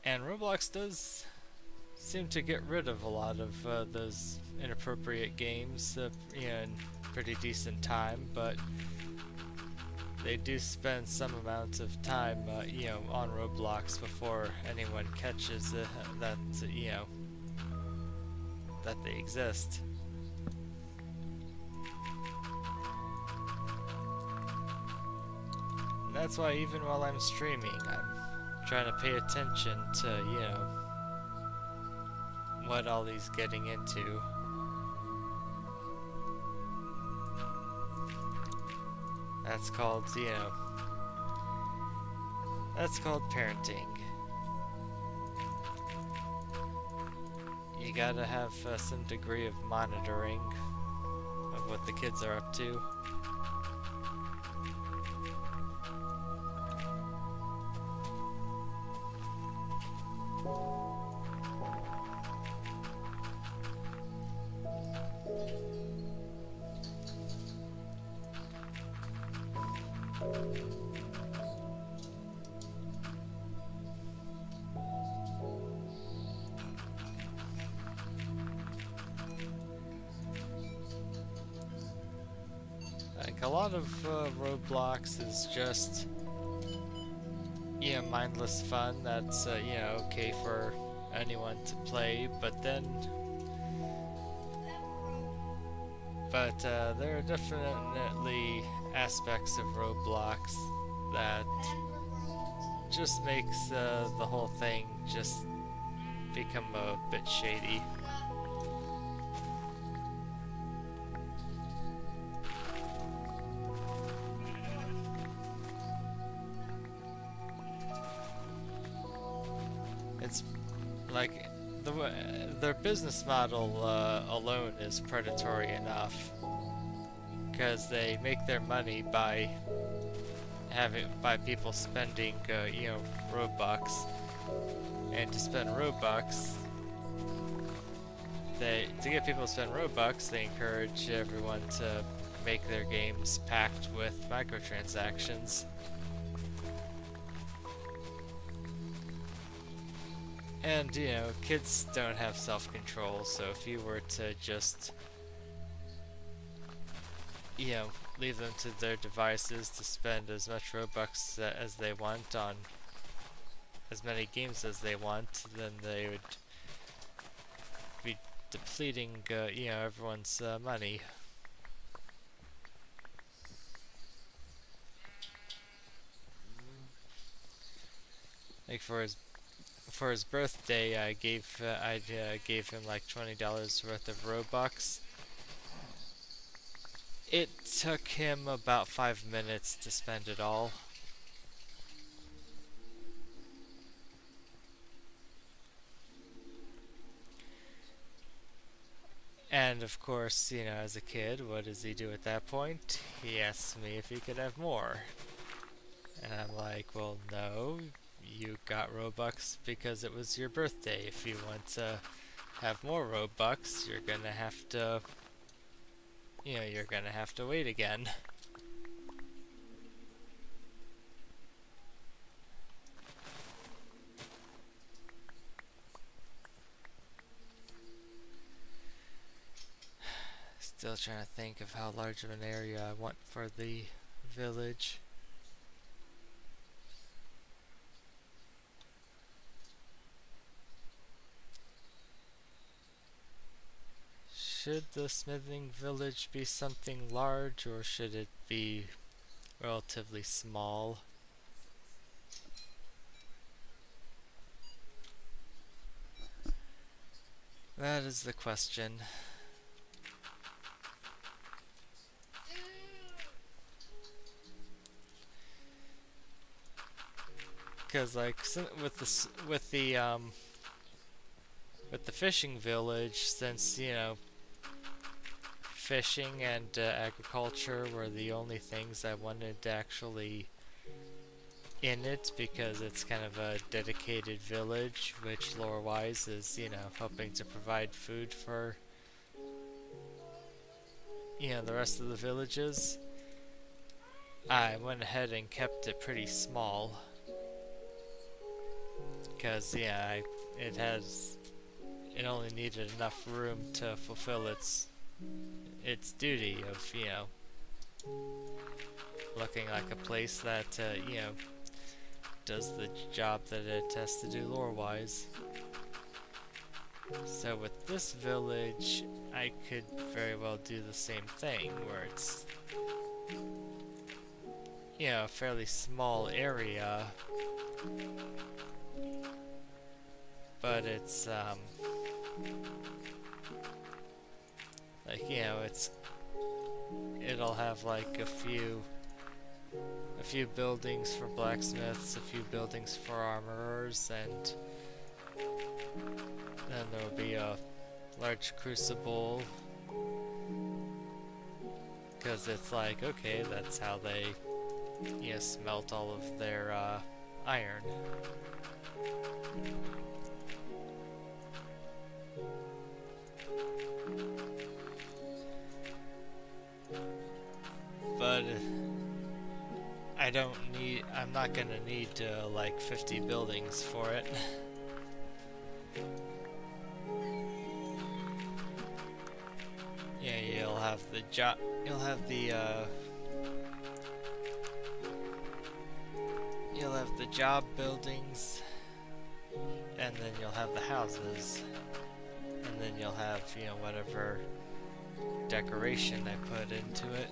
And Roblox does seem to get rid of a lot of those inappropriate games, you know, in pretty decent time, but they do spend some amount of time, you know, on Roblox before anyone catches that, you know, that they exist. And that's why even while I'm streaming, I'm trying to pay attention to, you know, what Ollie's getting into. That's called, you know, that's called parenting. You gotta have some degree of monitoring of what the kids are up to. Like, a lot of Roblox is just, you know, mindless fun that's, you know, okay for anyone to play, but then, there are definitely aspects of Roblox that just makes the whole thing just become a bit shady. It's like their business model alone is predatory enough, because they make their money by people spending you know, Robux, and to spend Robux, to get people to spend Robux, they encourage everyone to make their games packed with microtransactions. And, you know, kids don't have self-control, so if you were to just, you know, leave them to their devices to spend as much Robux as they want on as many games as they want, then they would be depleting, you know, everyone's money. Like for his birthday, I gave him like $20 worth of Robux. It took him about 5 minutes to spend it all. And of course, you know, as a kid, what does he do at that point? He asks me if he could have more. And I'm like, well, no, you got Robux because it was your birthday. If you want have more Robux, you're gonna have to, you're gonna have to wait again. Still trying to think of how large of an area I want for the village. Should the smithing village be something large, or should it be relatively small? That is the question. Because like with the fishing village, since fishing and agriculture were the only things I wanted to actually in it, because it's kind of a dedicated village, which lore-wise is helping to provide food for the rest of the villages. I went ahead and kept it pretty small because it only needed enough room to fulfill its duty of looking like a place that does the job that it has to do lore-wise. So with this village, I could very well do the same thing, where it's a fairly small area, but it's like it'll have like a few buildings for blacksmiths, a few buildings for armorers, and then there will be a large crucible, because it's like, okay, that's how they smelt all of their iron. But I'm not gonna need like 50 buildings for it. Yeah, you'll have the job buildings, and then you'll have the houses, and then you'll have whatever decoration I put into it.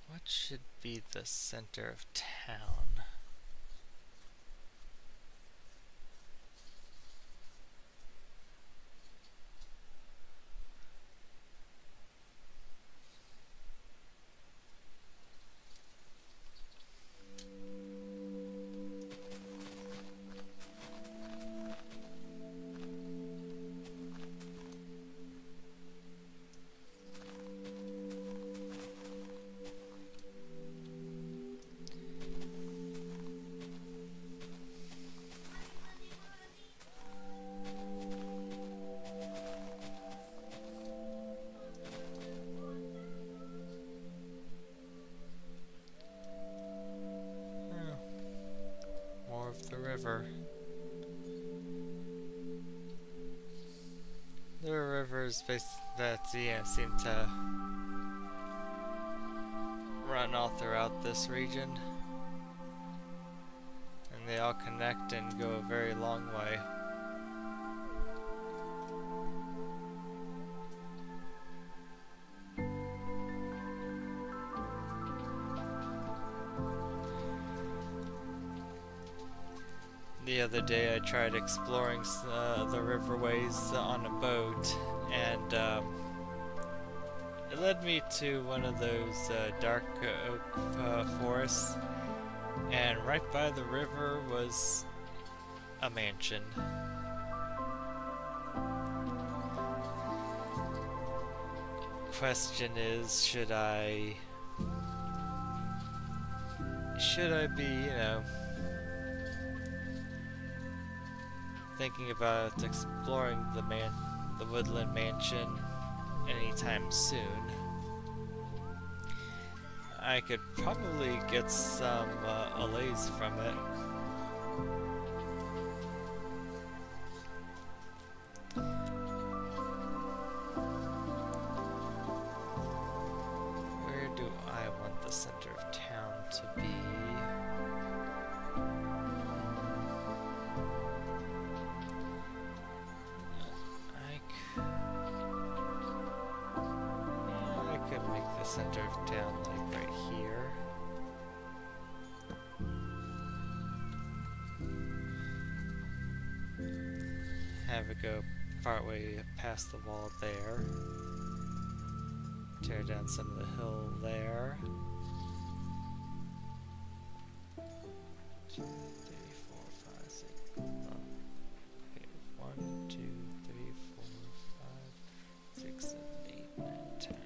What should be the center of town? the river. There are rivers that seem to run all throughout this region, and they all connect and go a very long way. The other day I tried exploring the riverways on a boat, and it led me to one of those dark oak forests, and right by the river was a mansion. Question is, should I be, thinking about exploring the Woodland Mansion anytime soon? I could probably get some allays from it. Where do I want the center of town to be? I could make the center of town like right here. Have it go partway past the wall there. Tear down some of the hill there. 2, 3, 4, 5, 6. Okay, 1, 2, 3, 4, 5, 6, 7, 8, 9, 10.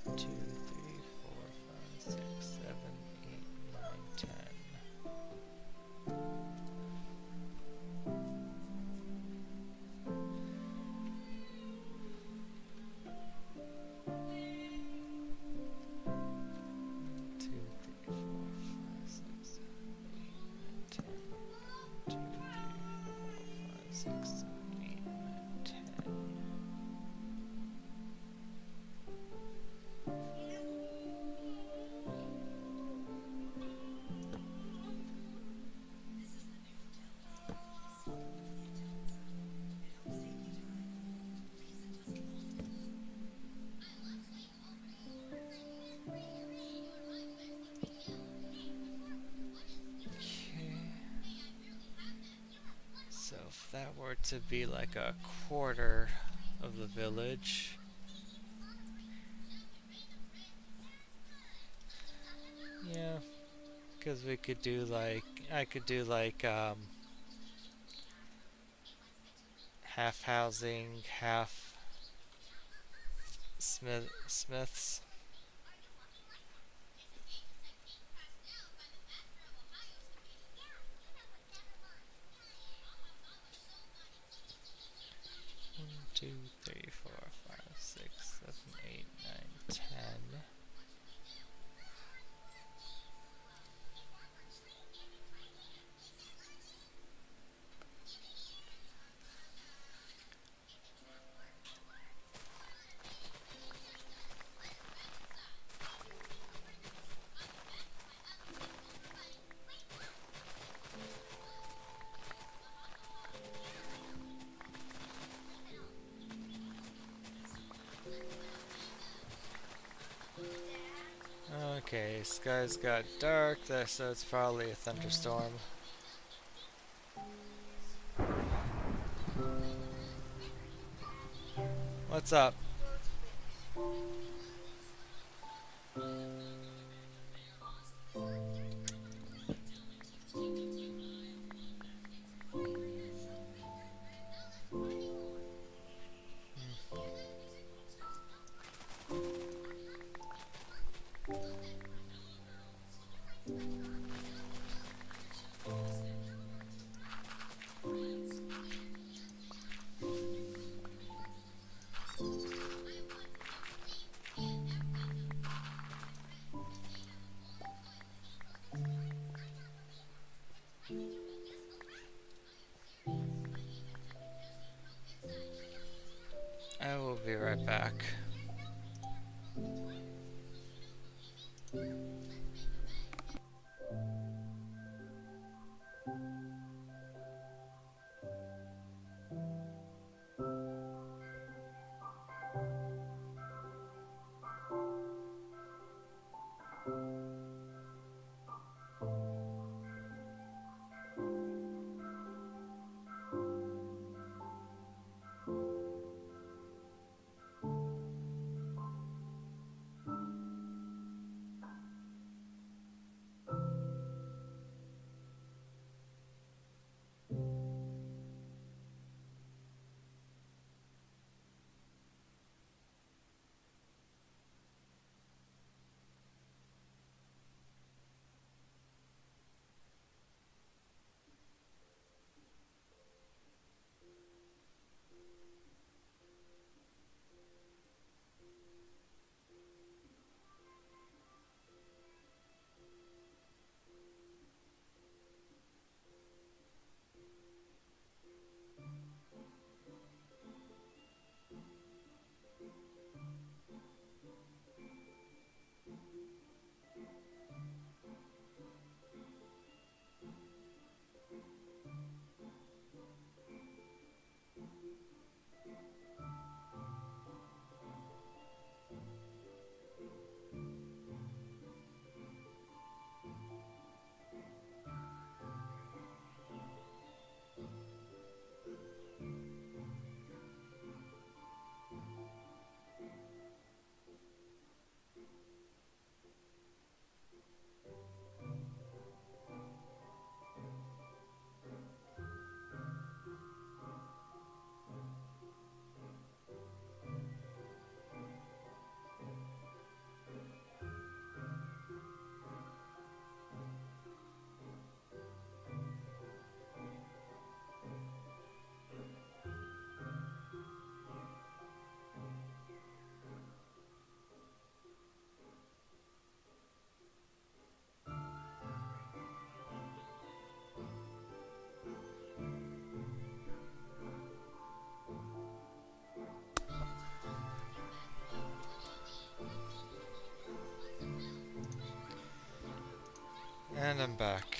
2, 3, 4, 5, 6, 7, 8, 9, 10. If that were to be like a quarter of the village, yeah, because we could do like, I could do like half housing, half smiths. Two, 3, 4, 5, 6, 7, 8, 9, 10. Okay, skies got dark, so it's probably a thunderstorm. What's up? And I'm back.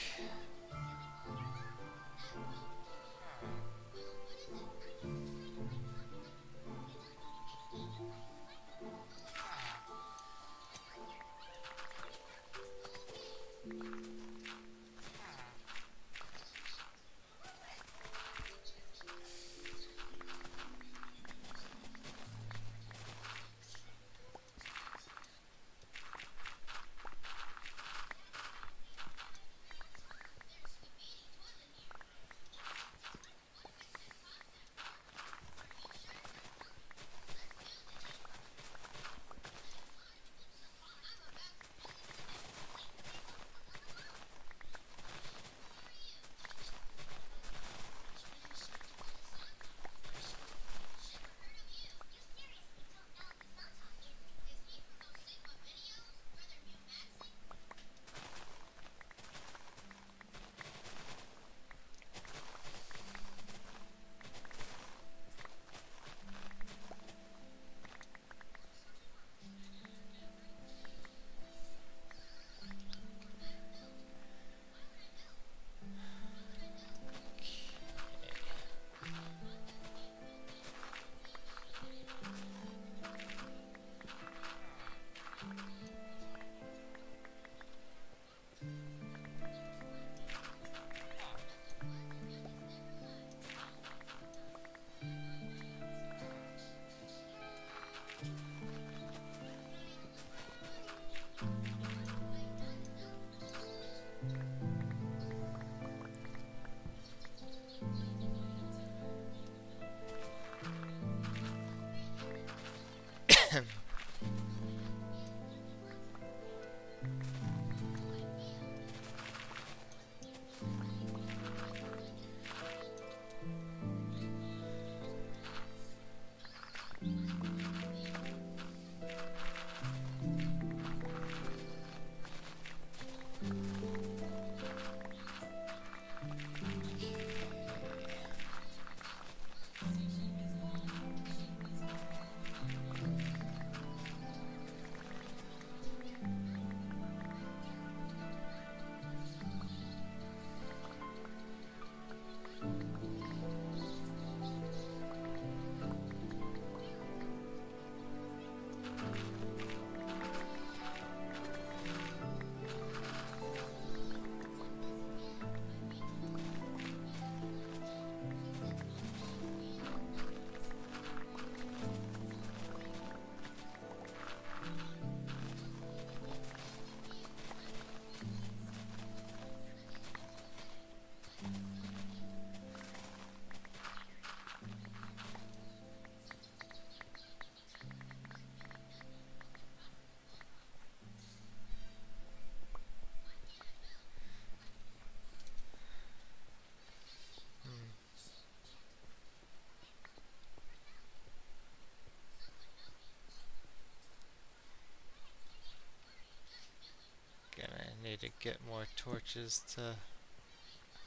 to get more torches to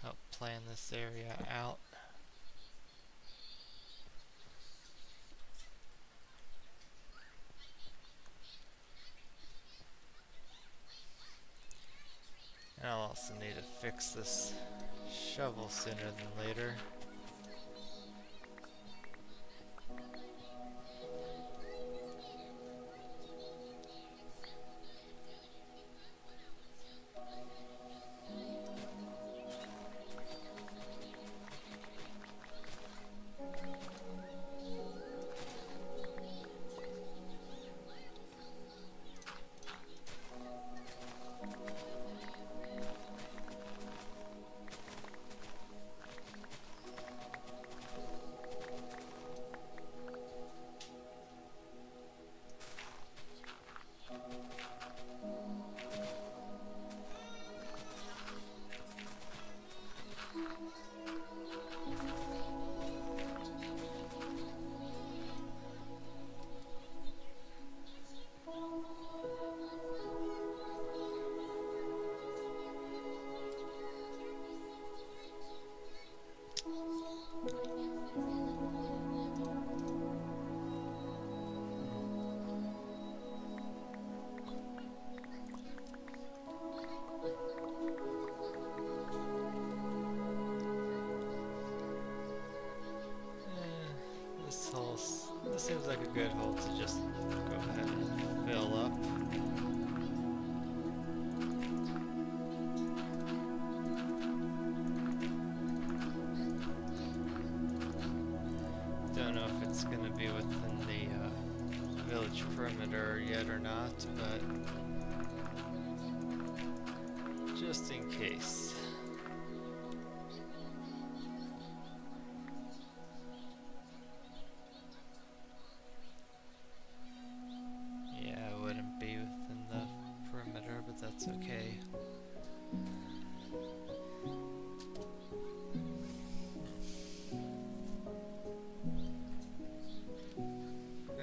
help plan this area out. And I'll also need to fix this shovel sooner than later. This seems like a good hole to just go ahead and fill up. Don't know if it's going to be within the village perimeter yet or not, but just in case. That's okay.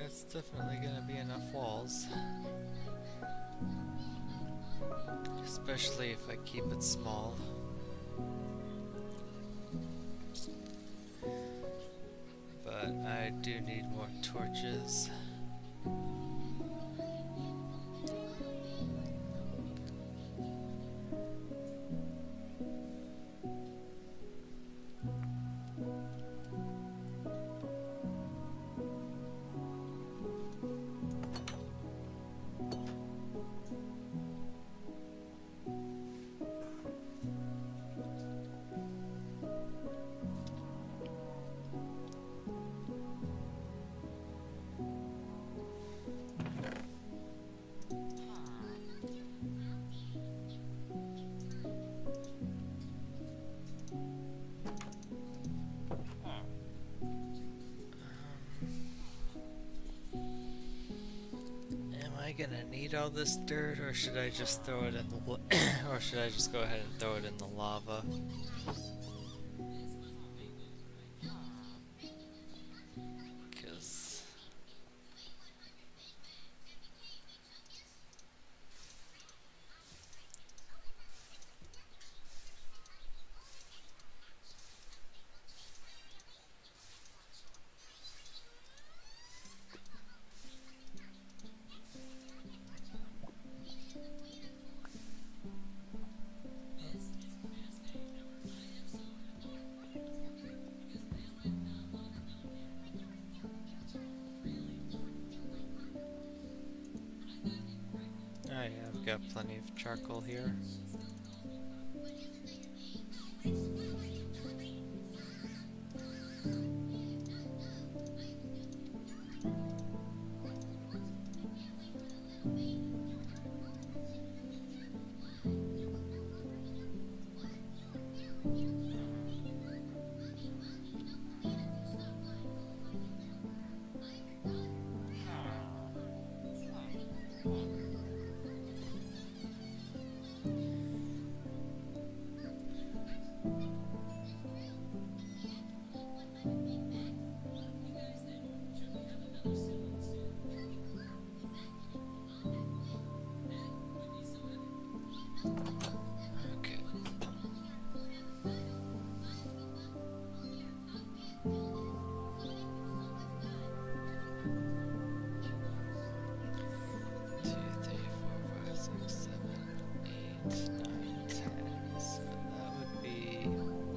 It's definitely gonna be enough walls. Especially if I keep it small. But I do need more torches. Gonna need all this dirt, or should I just throw it in the or should I just go ahead and throw it in the lava? Because oh yeah, I've got plenty of charcoal here. Okay. Two, three, four, five, six, 7, 8, 9, 10. So that would be okay.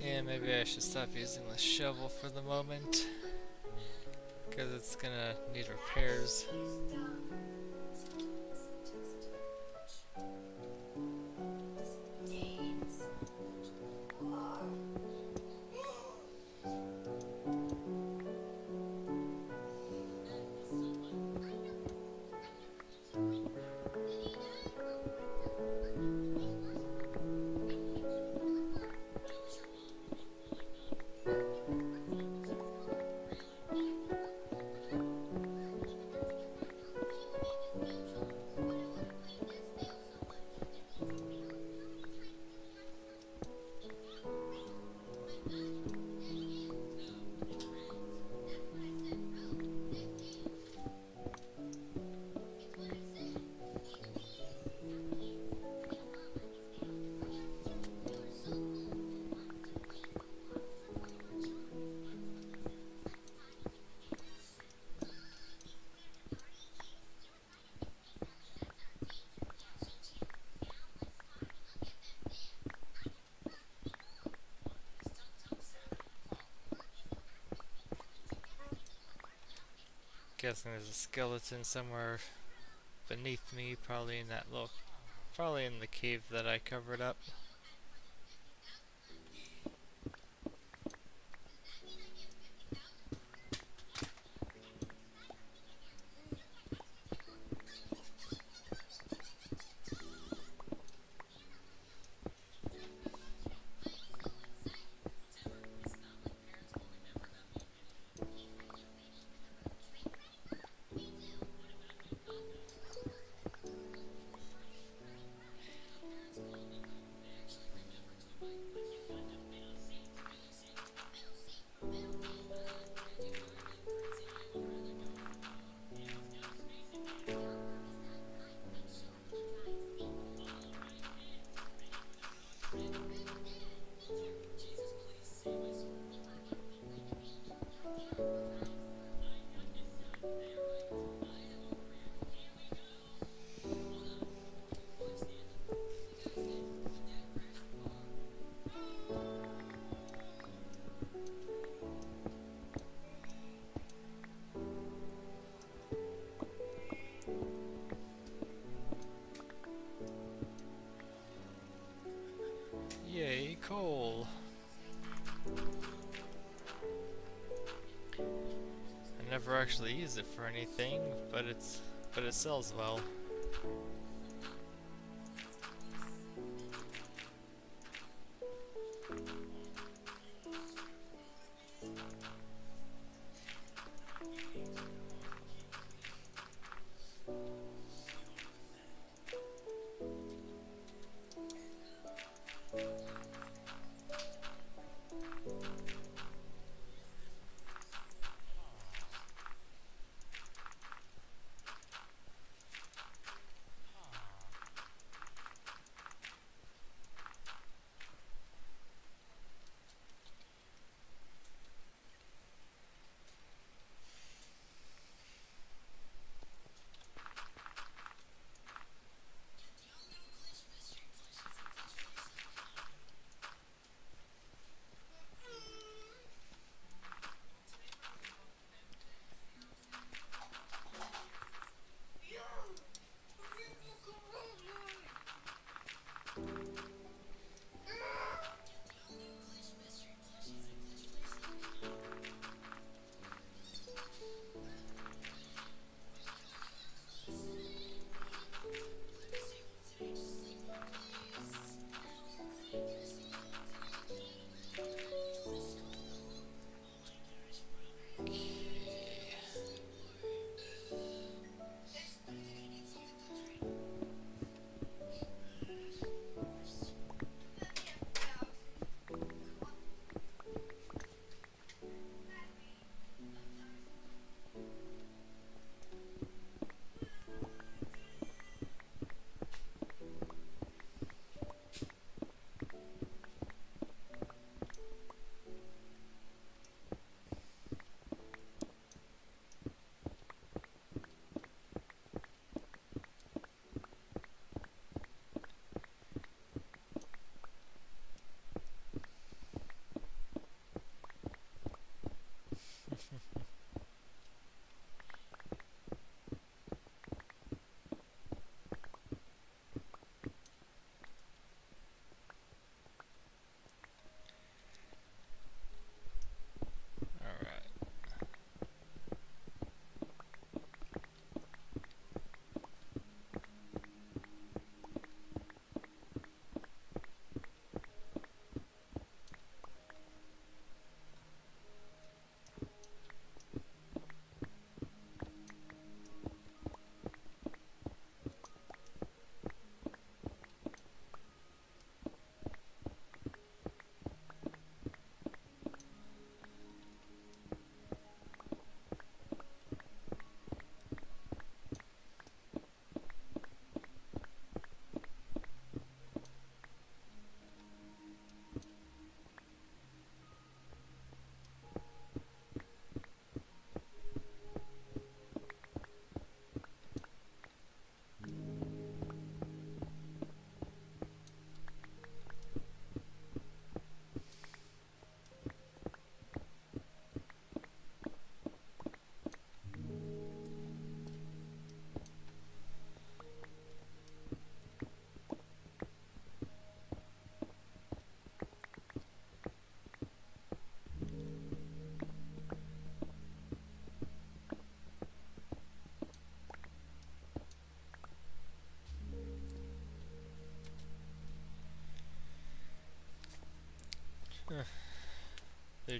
Yeah, maybe I should stop using the shovel for the moment, because it's gonna need repairs. Guessing there's a skeleton somewhere beneath me, probably in that little, probably in the cave that I covered up. Yay, coal! I never actually use it for anything, but it sells well.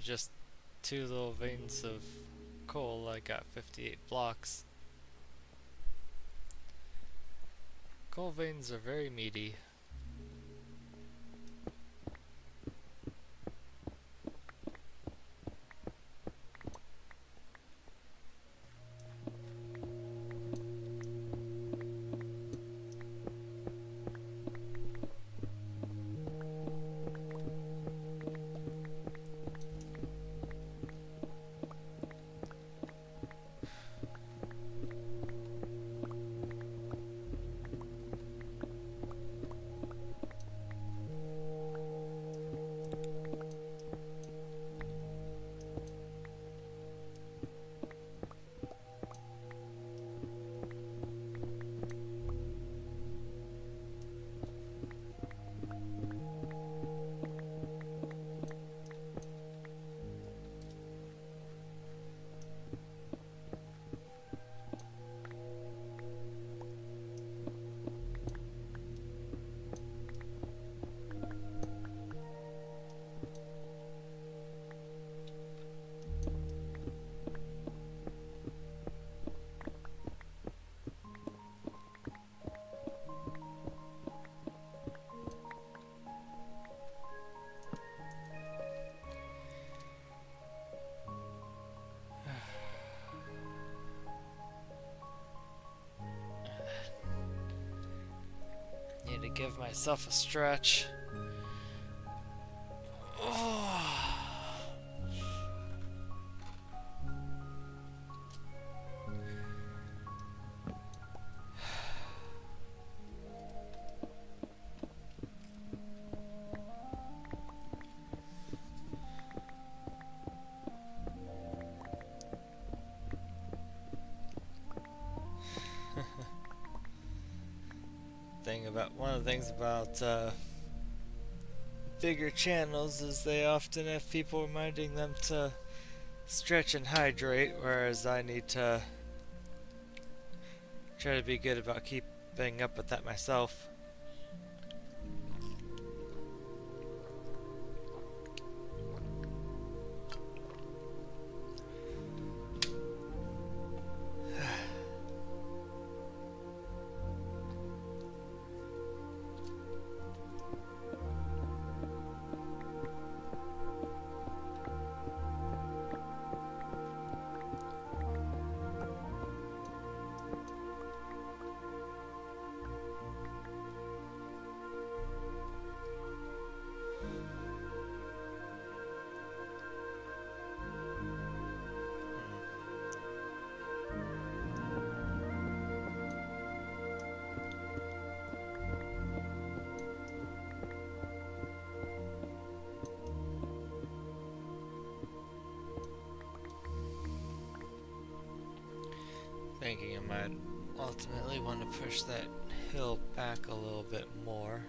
just two little veins of coal, I got 58 blocks. Coal veins are very meaty. Need to give myself a stretch. One of the things about bigger channels is they often have people reminding them to stretch and hydrate, whereas I need to try to be good about keeping up with that myself. Thinking I might ultimately want to push that hill back a little bit more.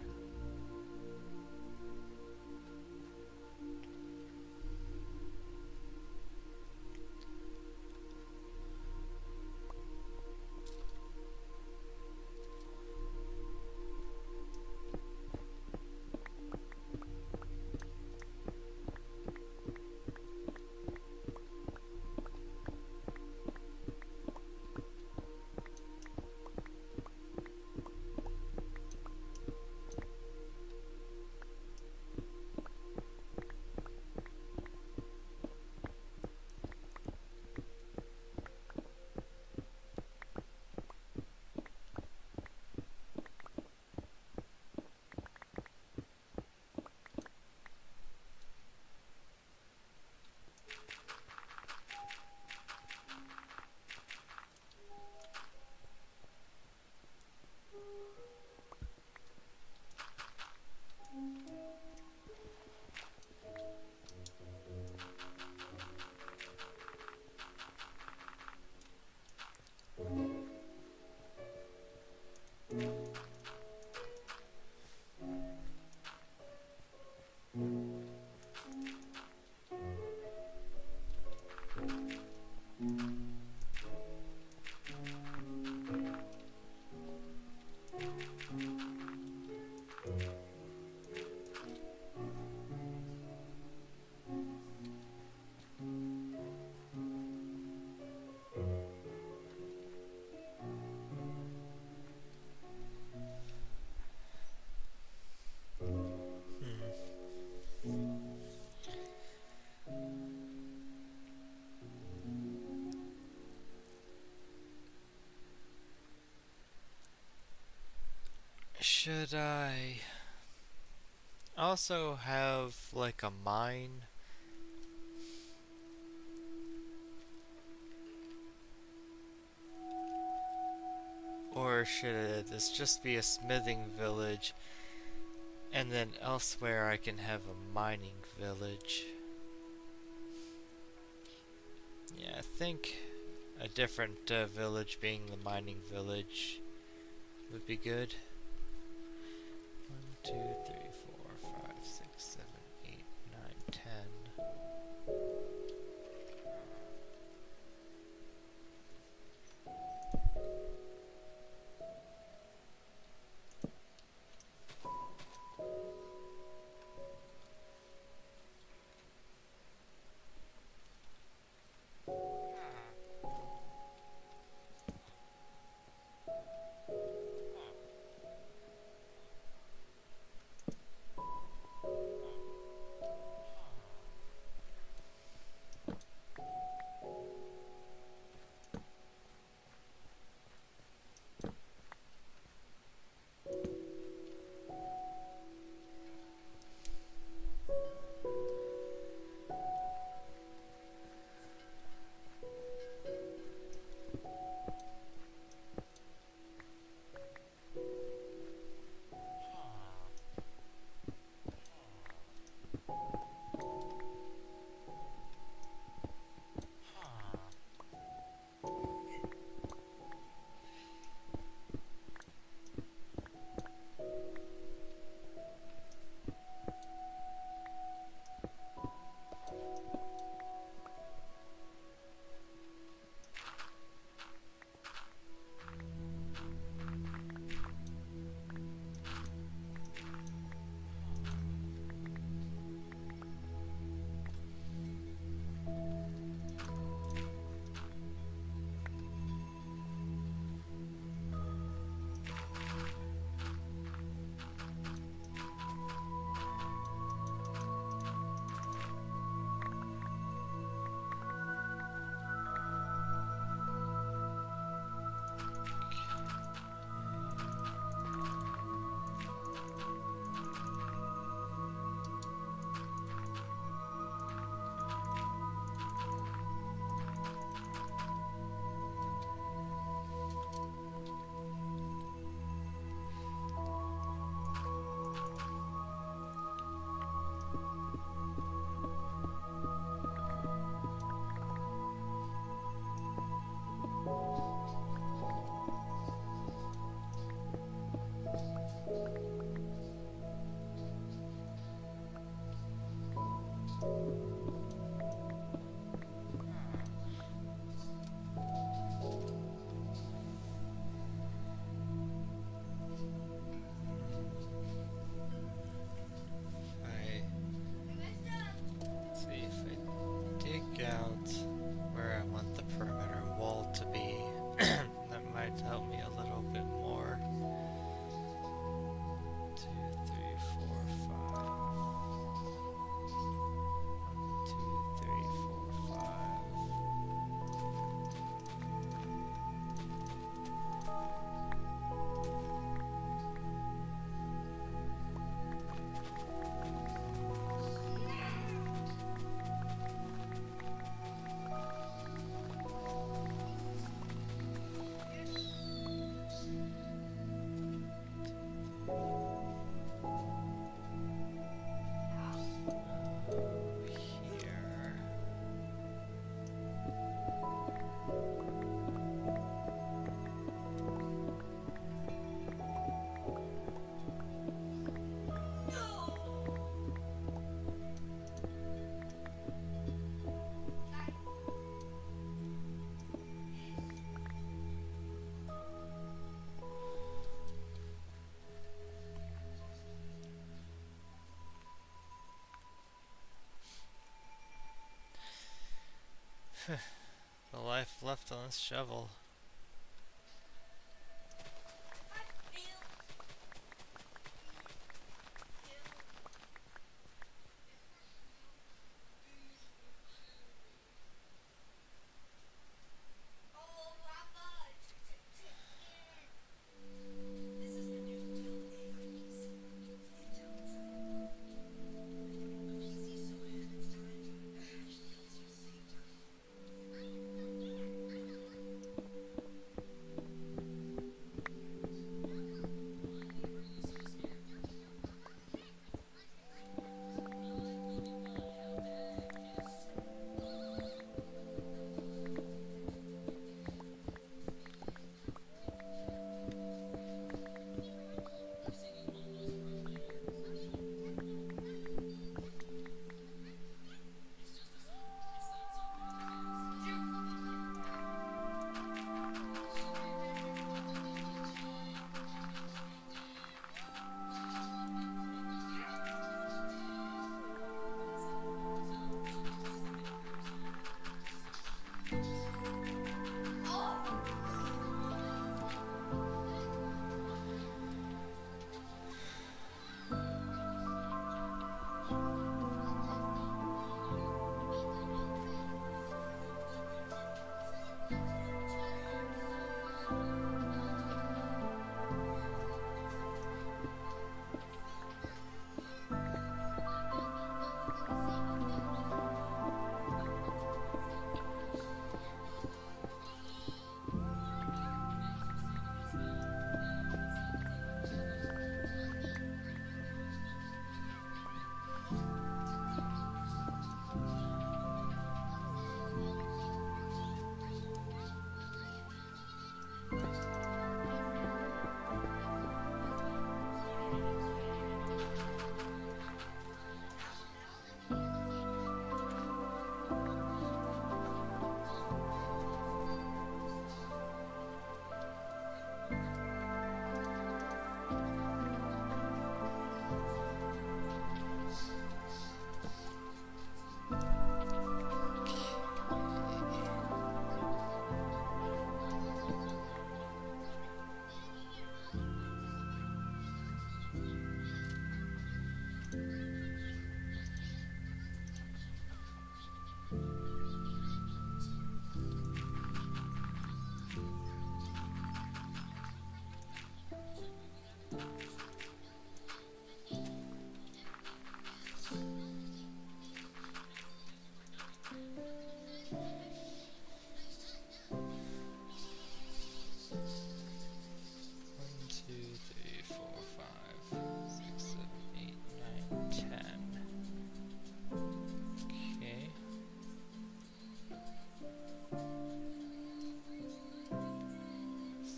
Should I also have like a mine? Or should this just be a smithing village and then elsewhere I can have a mining village? Yeah, I think a different village being the mining village would be good. 1, 2, 3, 4, 5, 6, 7, 8, 9, 10. See if I dig out where I want the perimeter wall to be. That might help me a little bit more. 2, 3, 4, 5. 2, 3, 4, 5. Here. The life left on this shovel.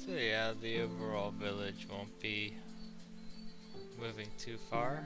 So yeah, the overall village won't be moving too far.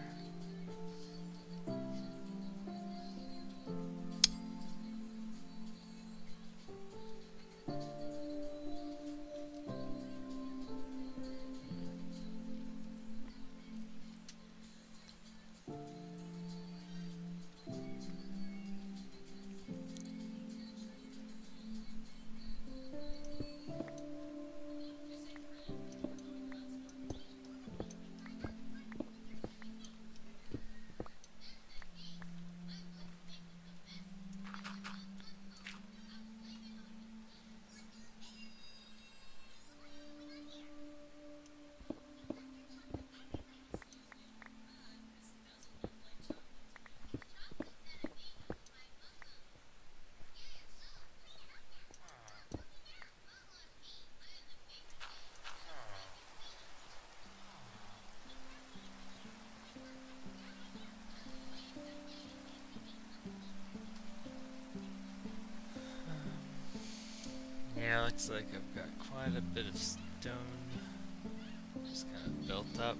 Yeah, looks like I've got quite a bit of stone just kind of built up.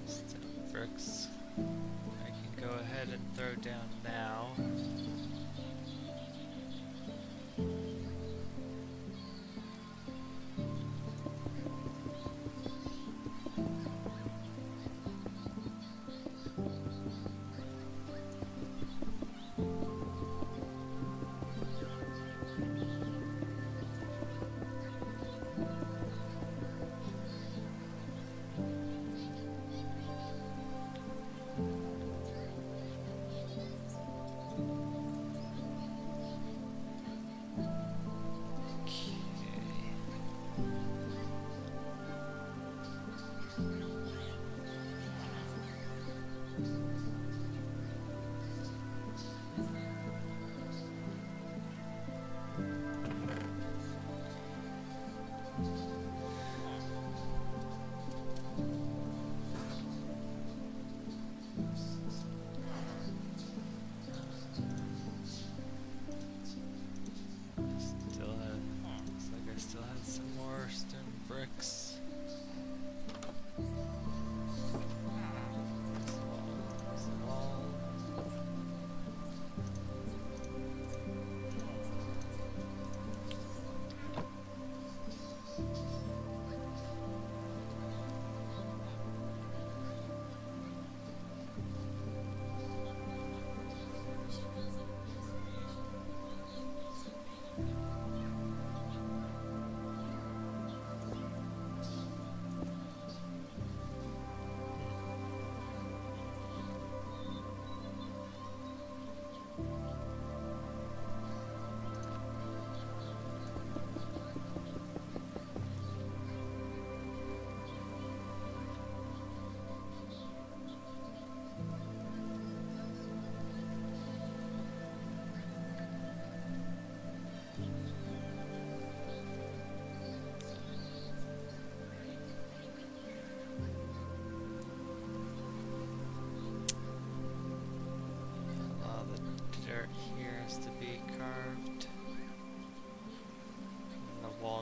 Stone bricks I can go ahead and throw down now. Still have some more stone bricks.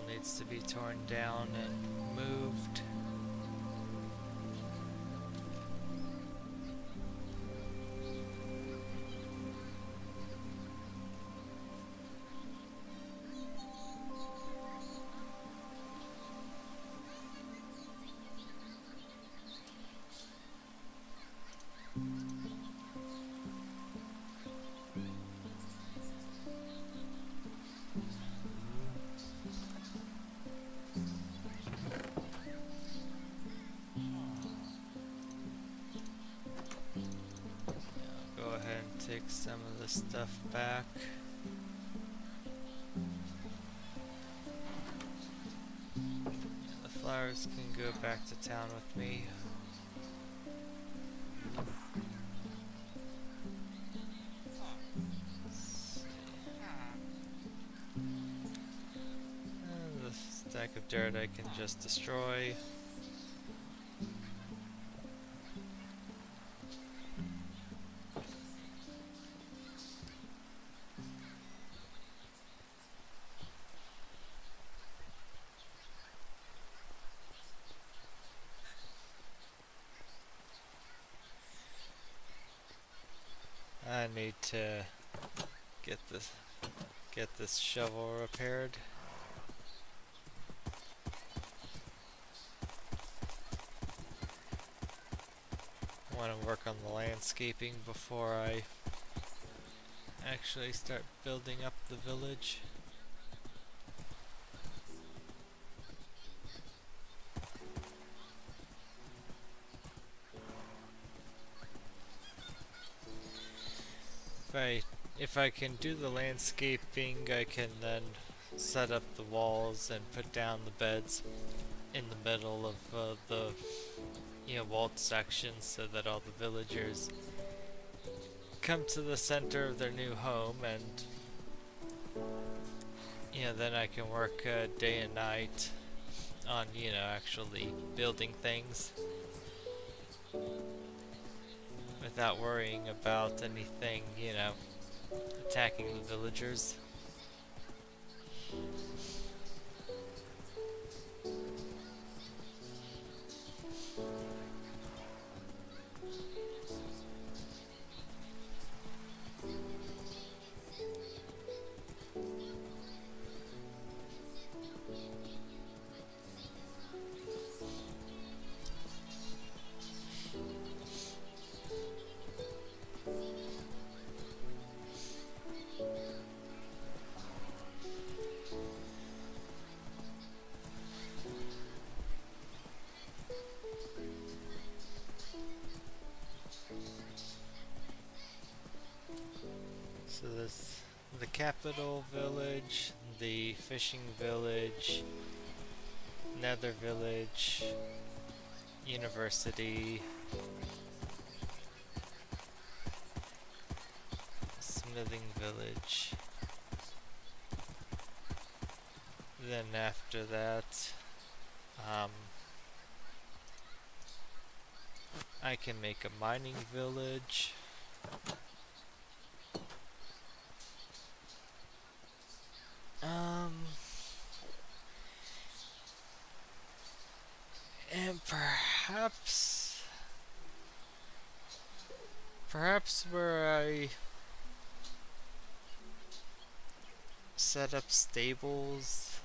Needs to be torn down and moved. some of the stuff back. The flowers can go back to town with me. And the stack of dirt I can just destroy. I need to get this shovel repaired. I want to work on the landscaping before I actually start building up the village. If I can do the landscaping, I can then set up the walls and put down the beds in the middle of the walled sections so that all the villagers come to the center of their new home, and then I can work day and night on actually building things without worrying about anything attacking the villagers. So there's the capital village, the fishing village, nether village, university, smithing village. Then after that, I can make a mining village. And perhaps where I set up stables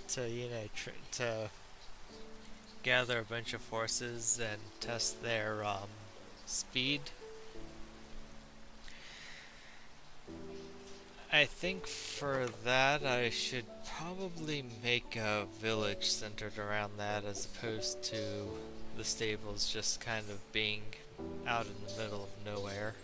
to to gather a bunch of horses and test their speed. I think for that I should probably make a village centered around that as opposed to the stables just kind of being out in the middle of nowhere.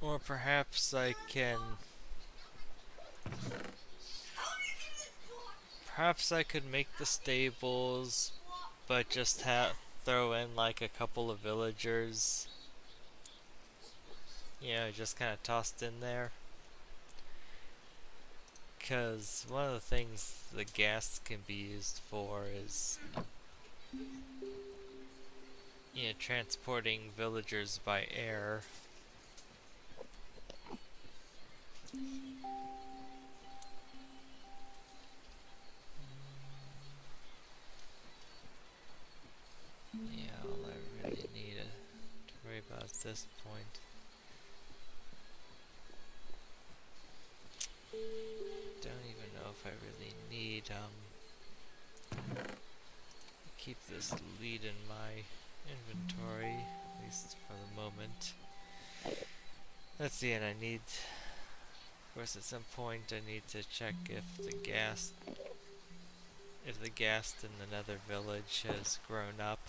Or perhaps I can... Perhaps I could make the stables, but just throw in like a couple of villagers. Just kind of tossed in there. Because one of the things the gas can be used for is transporting villagers by air. Yeah, all I really need to worry about at this point I really need keep this lead in my inventory, at least for the moment. Let's see, and I need, of course, at some point I need to check if the ghast in the Nether village has grown up.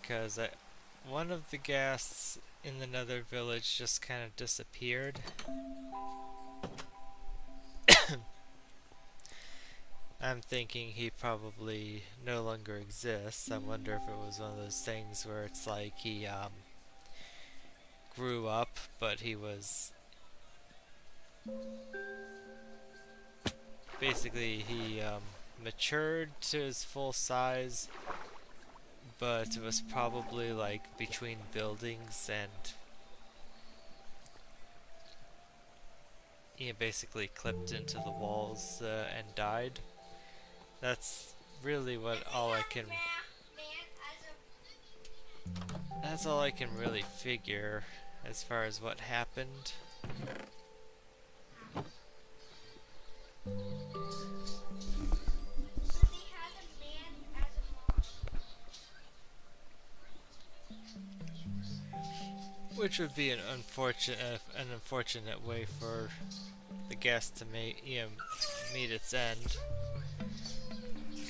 Because one of the ghasts in the Nether village just kind of disappeared. I'm thinking he probably no longer exists. I wonder if it was one of those things where it's like he grew up, but he was basically he matured to his full size, but it was probably like between buildings and he basically clipped into the walls and died. That's really all I can. That's all I can really figure as far as what happened. Which would be an unfortunate way for the ghast to meet its end.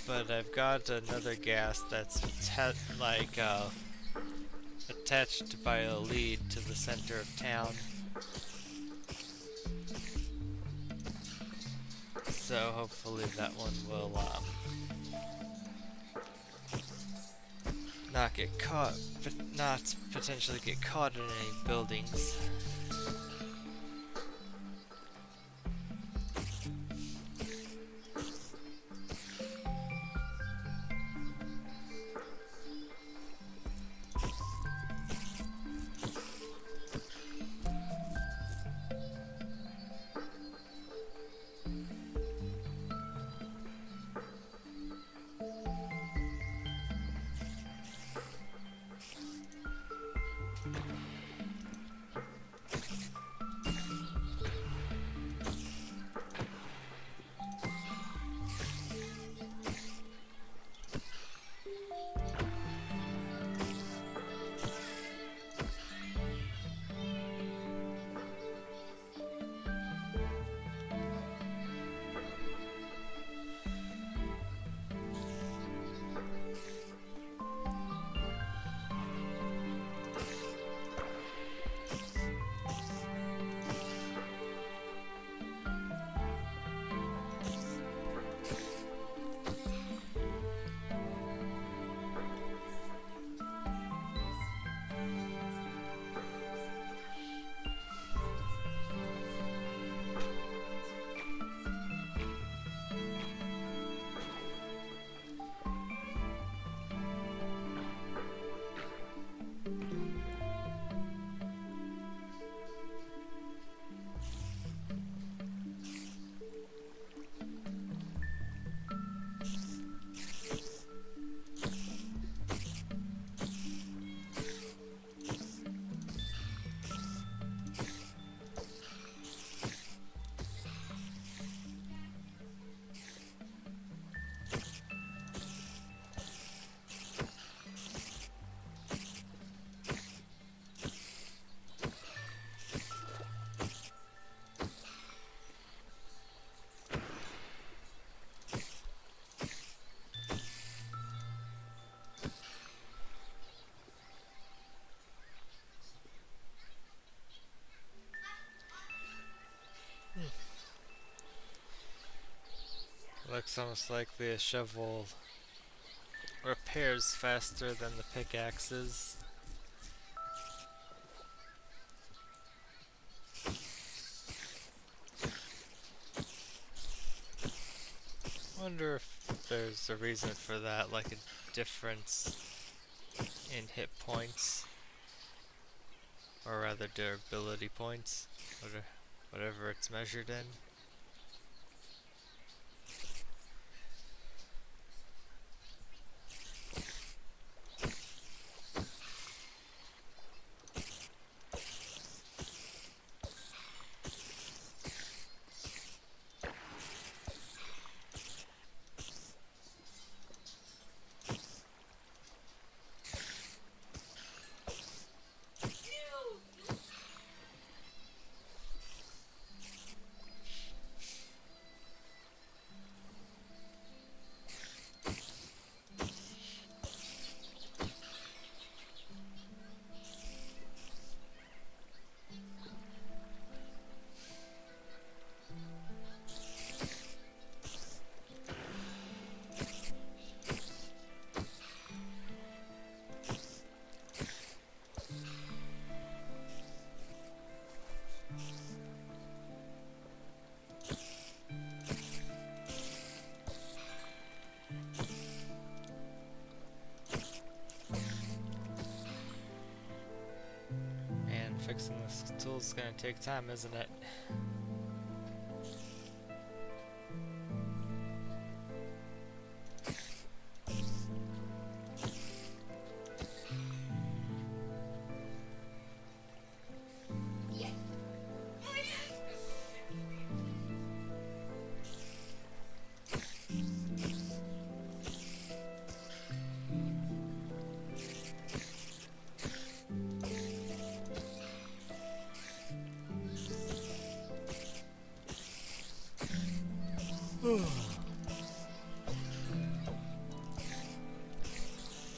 But I've got another ghast that's attached by a lead to the center of town. So hopefully that one will not get caught, but not potentially get caught in any buildings. Looks almost like the shovel repairs faster than the pickaxes. Wonder if there's a reason for that, like a difference in hit points, or rather durability points, whatever it's measured in. Fixing this tool's gonna take time, isn't it? I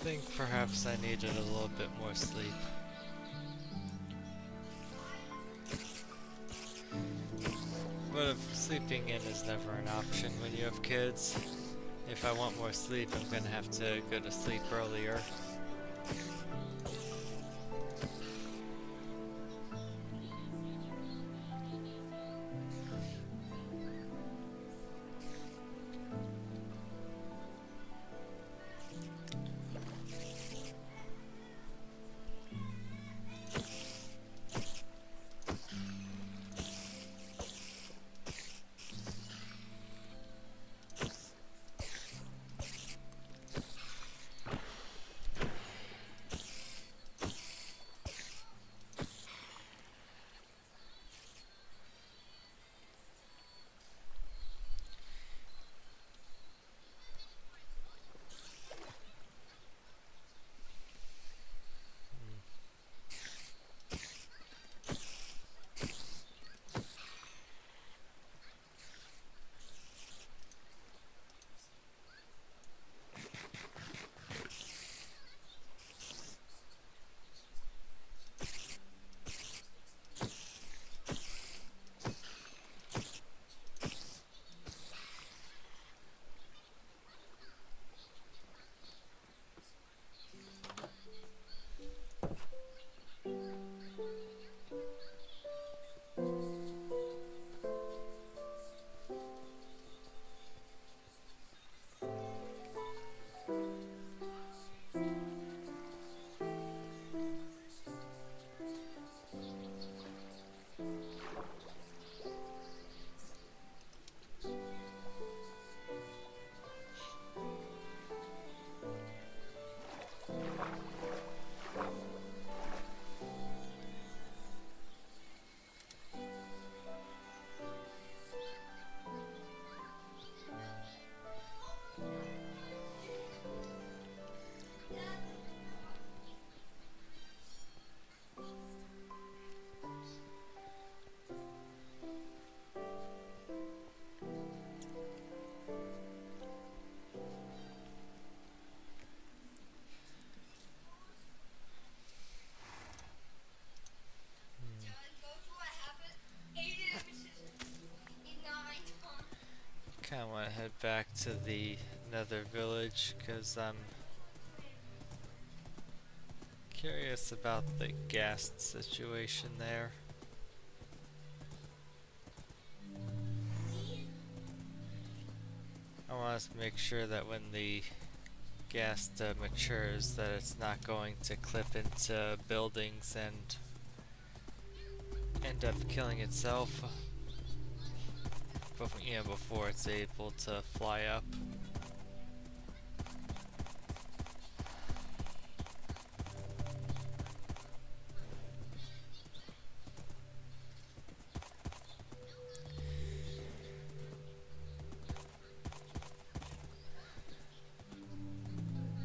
think perhaps I needed a little bit more sleep. But if sleeping in is never an option when you have kids, if I want more sleep, I'm gonna have to go to sleep earlier. Kinda wanna head back to the Nether village, cause I'm curious about the ghast situation there. I want to make sure that when the ghast matures, that it's not going to clip into buildings and end up killing itself before it's able to fly up.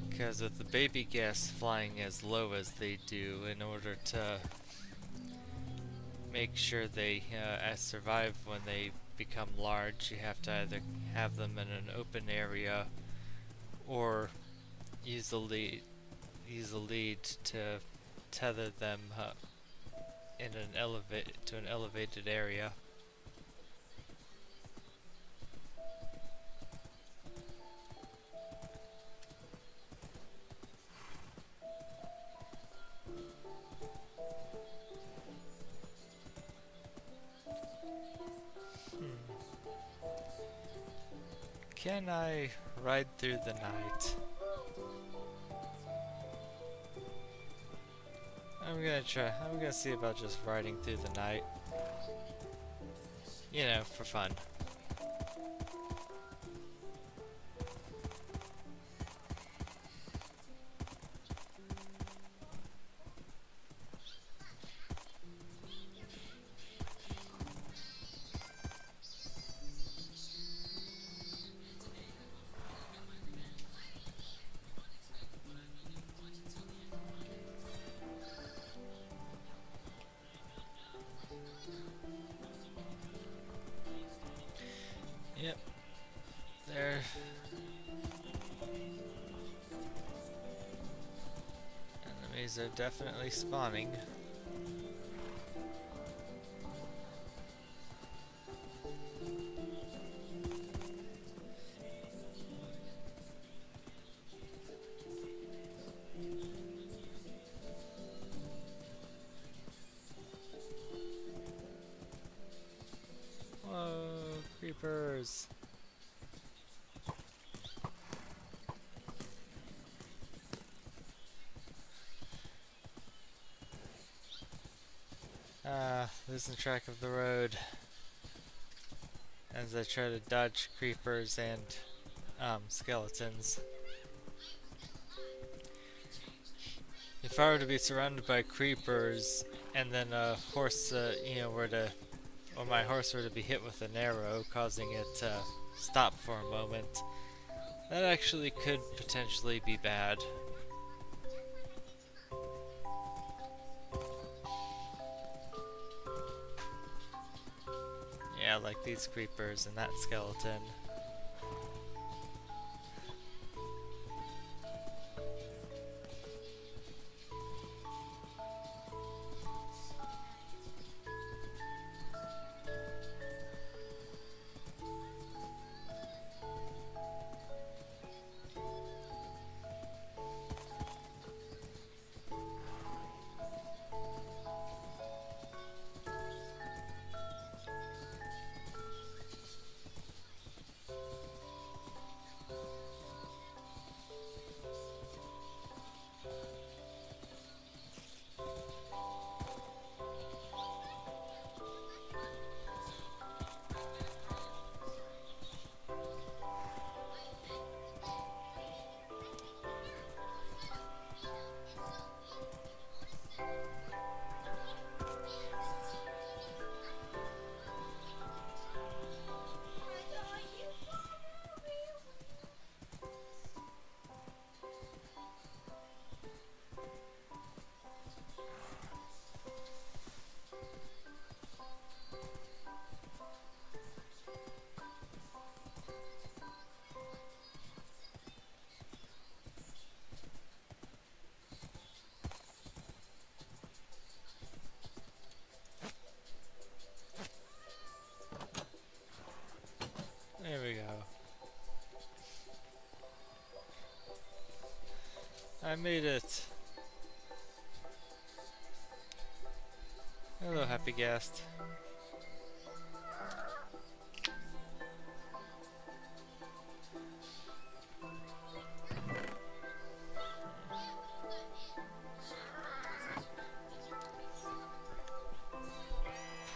Because with the baby ghast flying as low as they do, in order to make sure they survive when they become large, you have to either have them in an open area or use a lead to tether them in an elevated area. Can I ride through the night? I'm gonna see about just riding through the night. You know, for fun. Yep, there. Enemies are definitely spawning. Whoa, creepers. Losing track of the road as I try to dodge creepers and skeletons. If I were to be surrounded by creepers and then a horse, or my horse were to be hit with an arrow, causing it to stop for a moment, that actually could potentially be bad. Yeah, like these creepers and that skeleton. There we go. I made it. Hello, happy guest.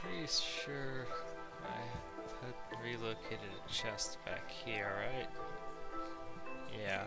Pretty sure I relocated a chest back here, right? Yeah.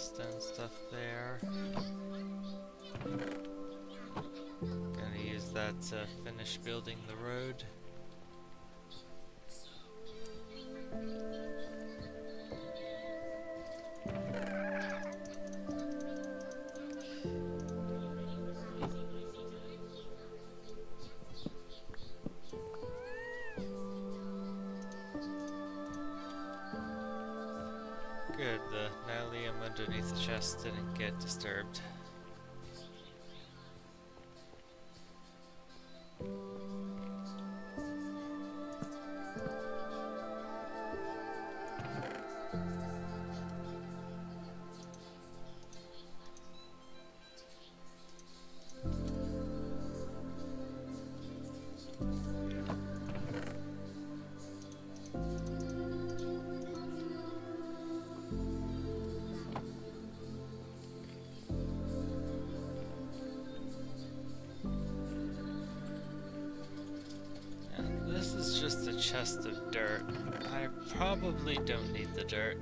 cobblestone stuff there. Gonna use that to finish building the road. Good, the nylium underneath the chest didn't get disturbed. This is just a chest of dirt. I probably don't need the dirt.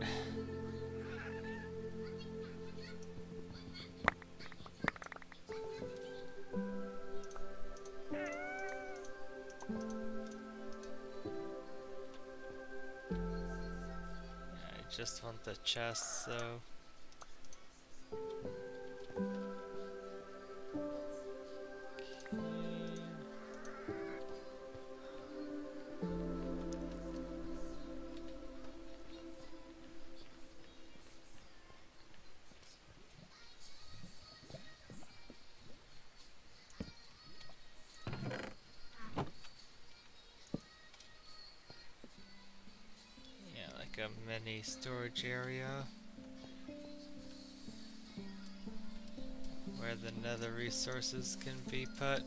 I just want the chest, so... a mini storage area where the nether resources can be put.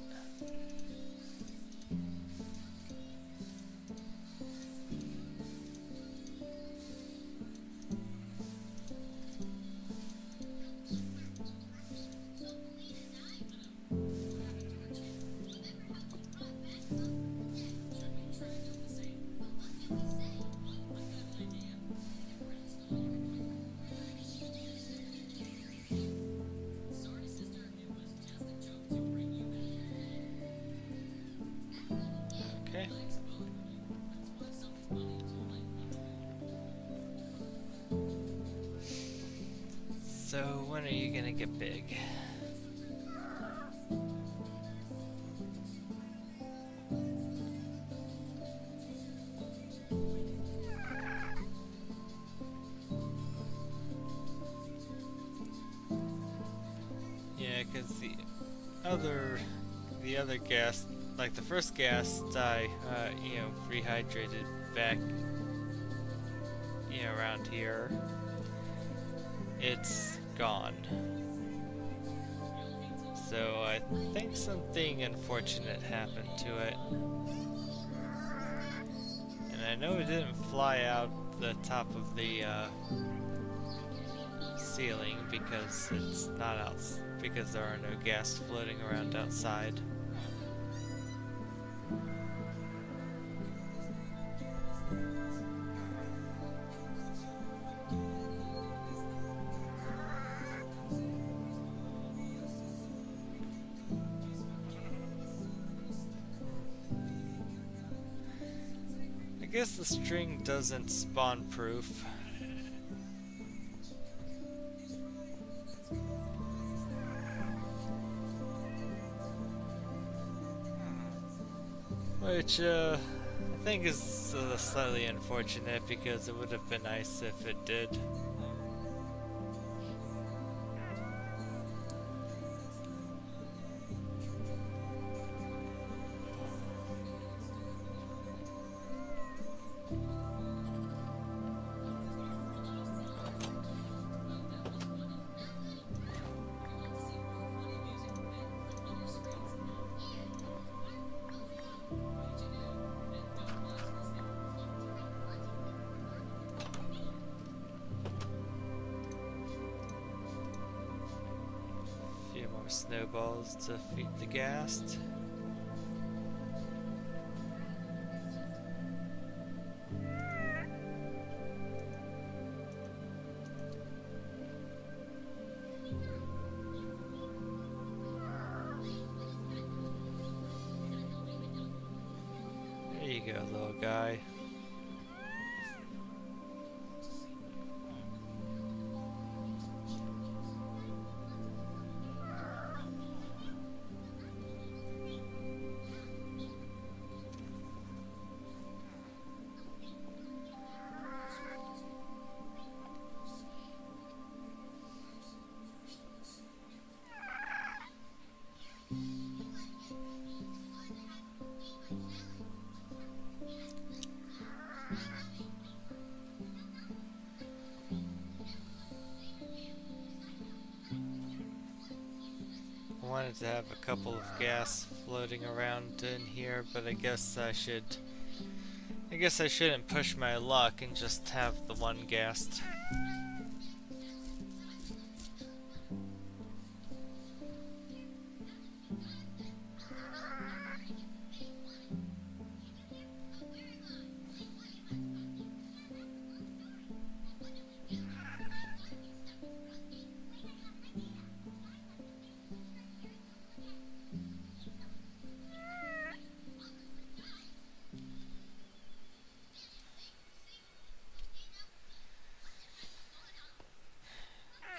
Okay. So when are you gonna get big? Yeah, because the other gas, like the first gas I rehydrated back, around here, it's gone. So I think something unfortunate happened to it. And I know it didn't fly out the top of the ceiling because it's not out, because there are no gas floating around outside. I guess the string doesn't spawn proof. Which I think is slightly unfortunate because it would have been nice if it did. Snowballs to feed the ghast. you go, little guy. I wanted to have a couple of gas floating around in here, but I guess I shouldn't push my luck and just have the one gassed.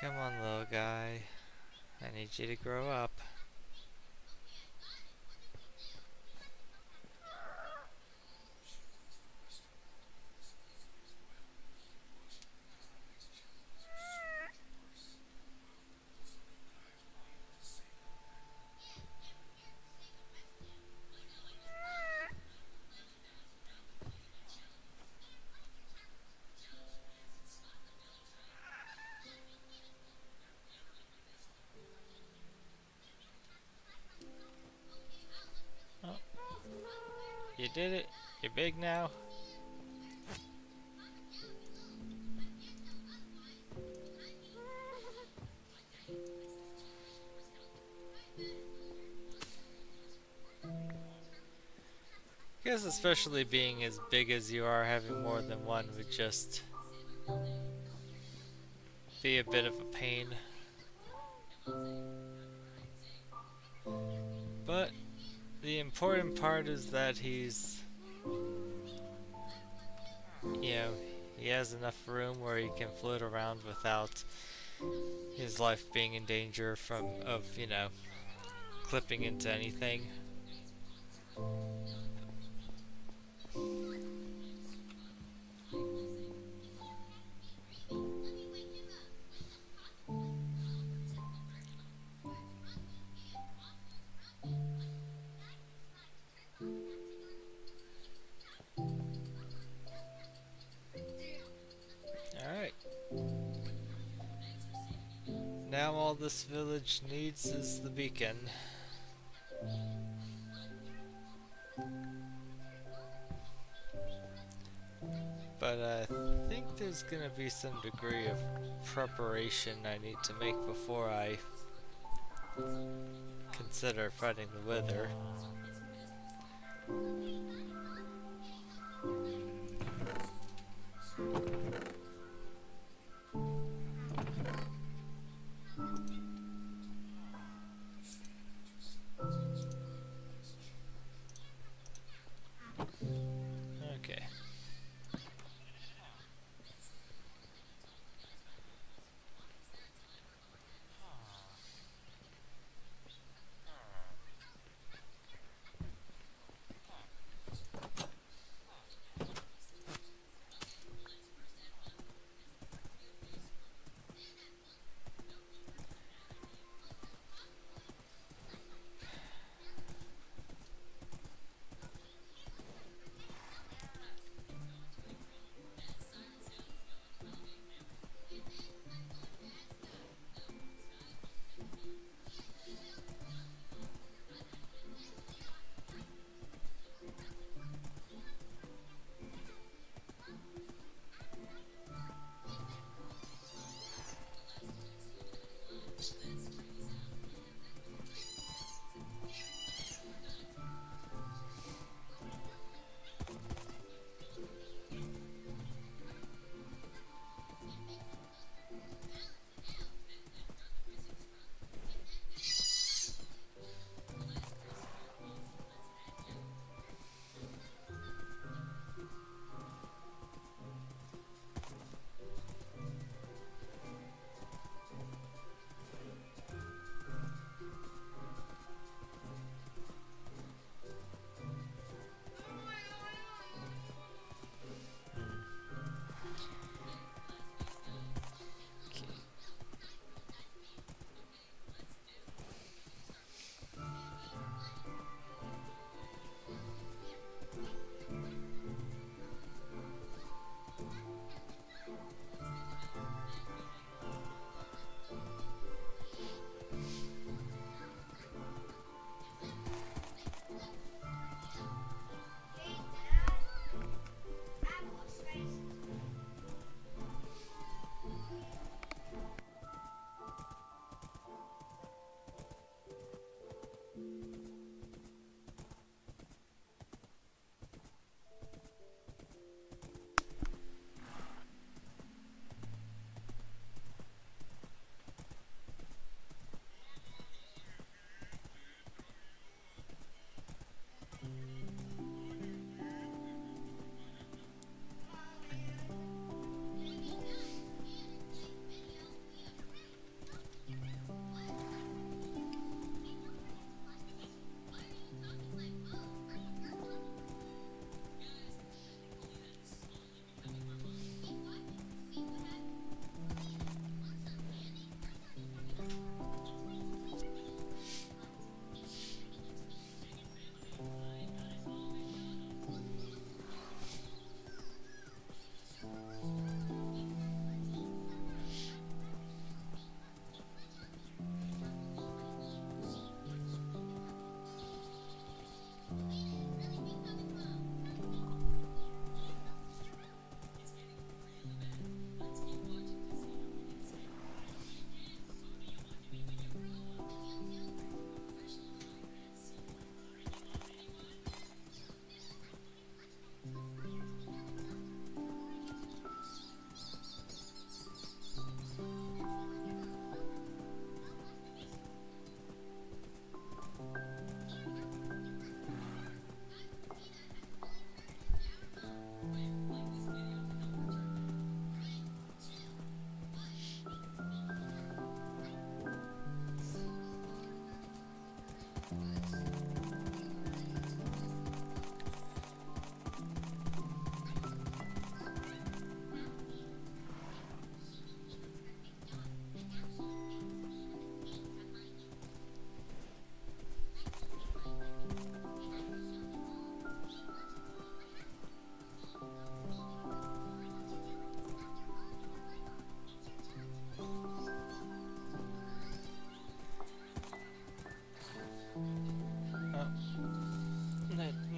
Come on, little guy. I need you to grow up. Oh, you did it. You're big now. I guess especially being as big as you are, having more than one would just be a bit of a pain. But the important part is that he's, he has enough room where he can float around without his life being in danger of clipping into anything. Alright. Now all this village needs is the beacon. But I think there's gonna be some degree of preparation I need to make before I consider fighting the Wither. Okay.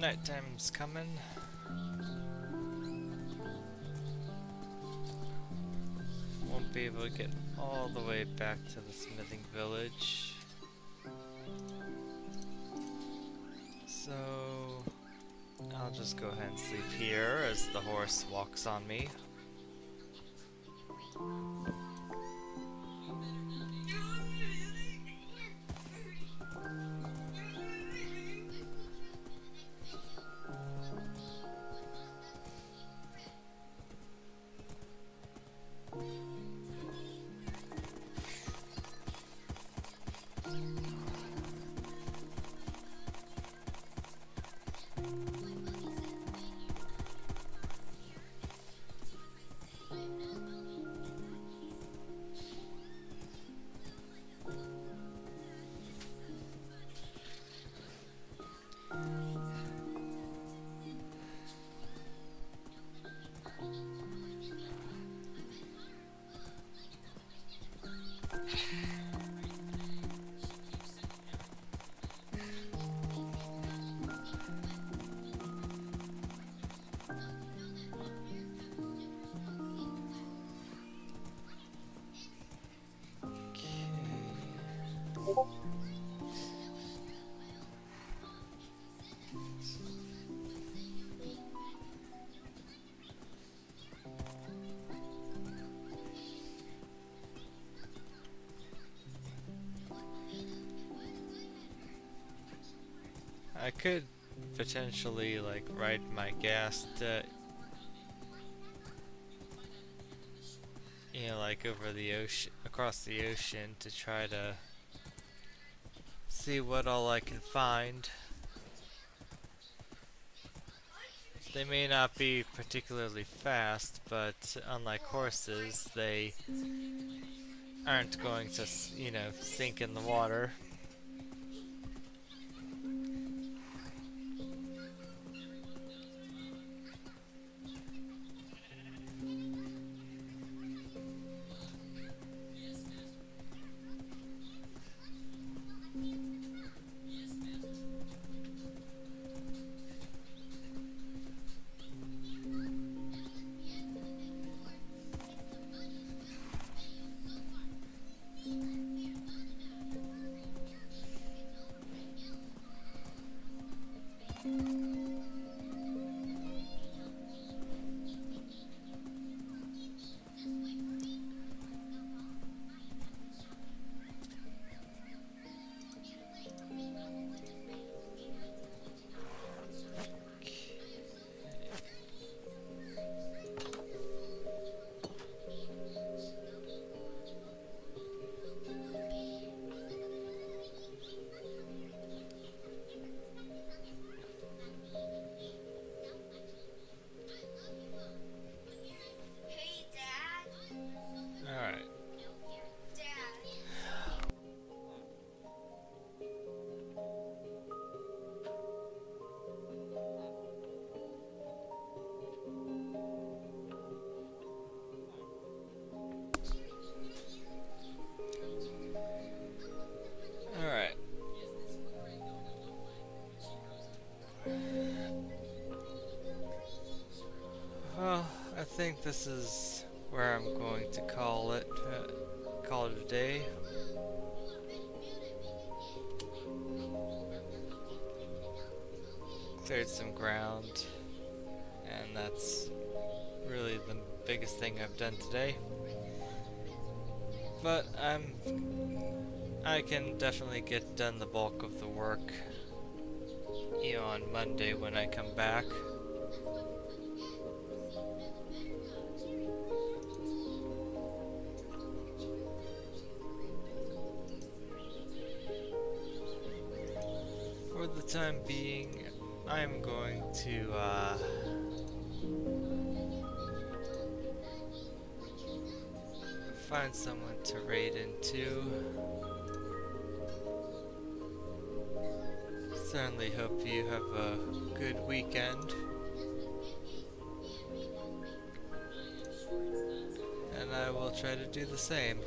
Nighttime's coming. Won't be able to get all the way back to the smithing village. So I'll just go ahead and sleep here as the horse walks on me. I could potentially like ride my gas to, you know, like over the ocean, across the ocean to try to see what all I can find. They may not be particularly fast, but unlike horses, they aren't going to, you know, sink in the water. Well, I think this is where I'm going to call it a day. Cleared some ground, and that's really the biggest thing I've done today. But I can definitely get done the bulk of the work, you know, on Monday when I come back. For the time being, I'm going to find someone to raid into. Certainly hope you have a good weekend. And I will try to do the same.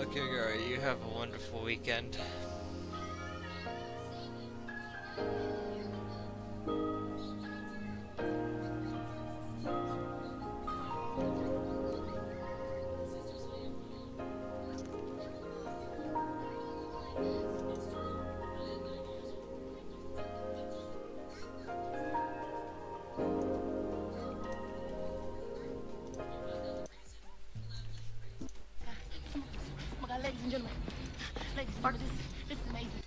Okay, Gary, you have a wonderful weekend. Oh my God, ladies and gentlemen, ladies, this is amazing.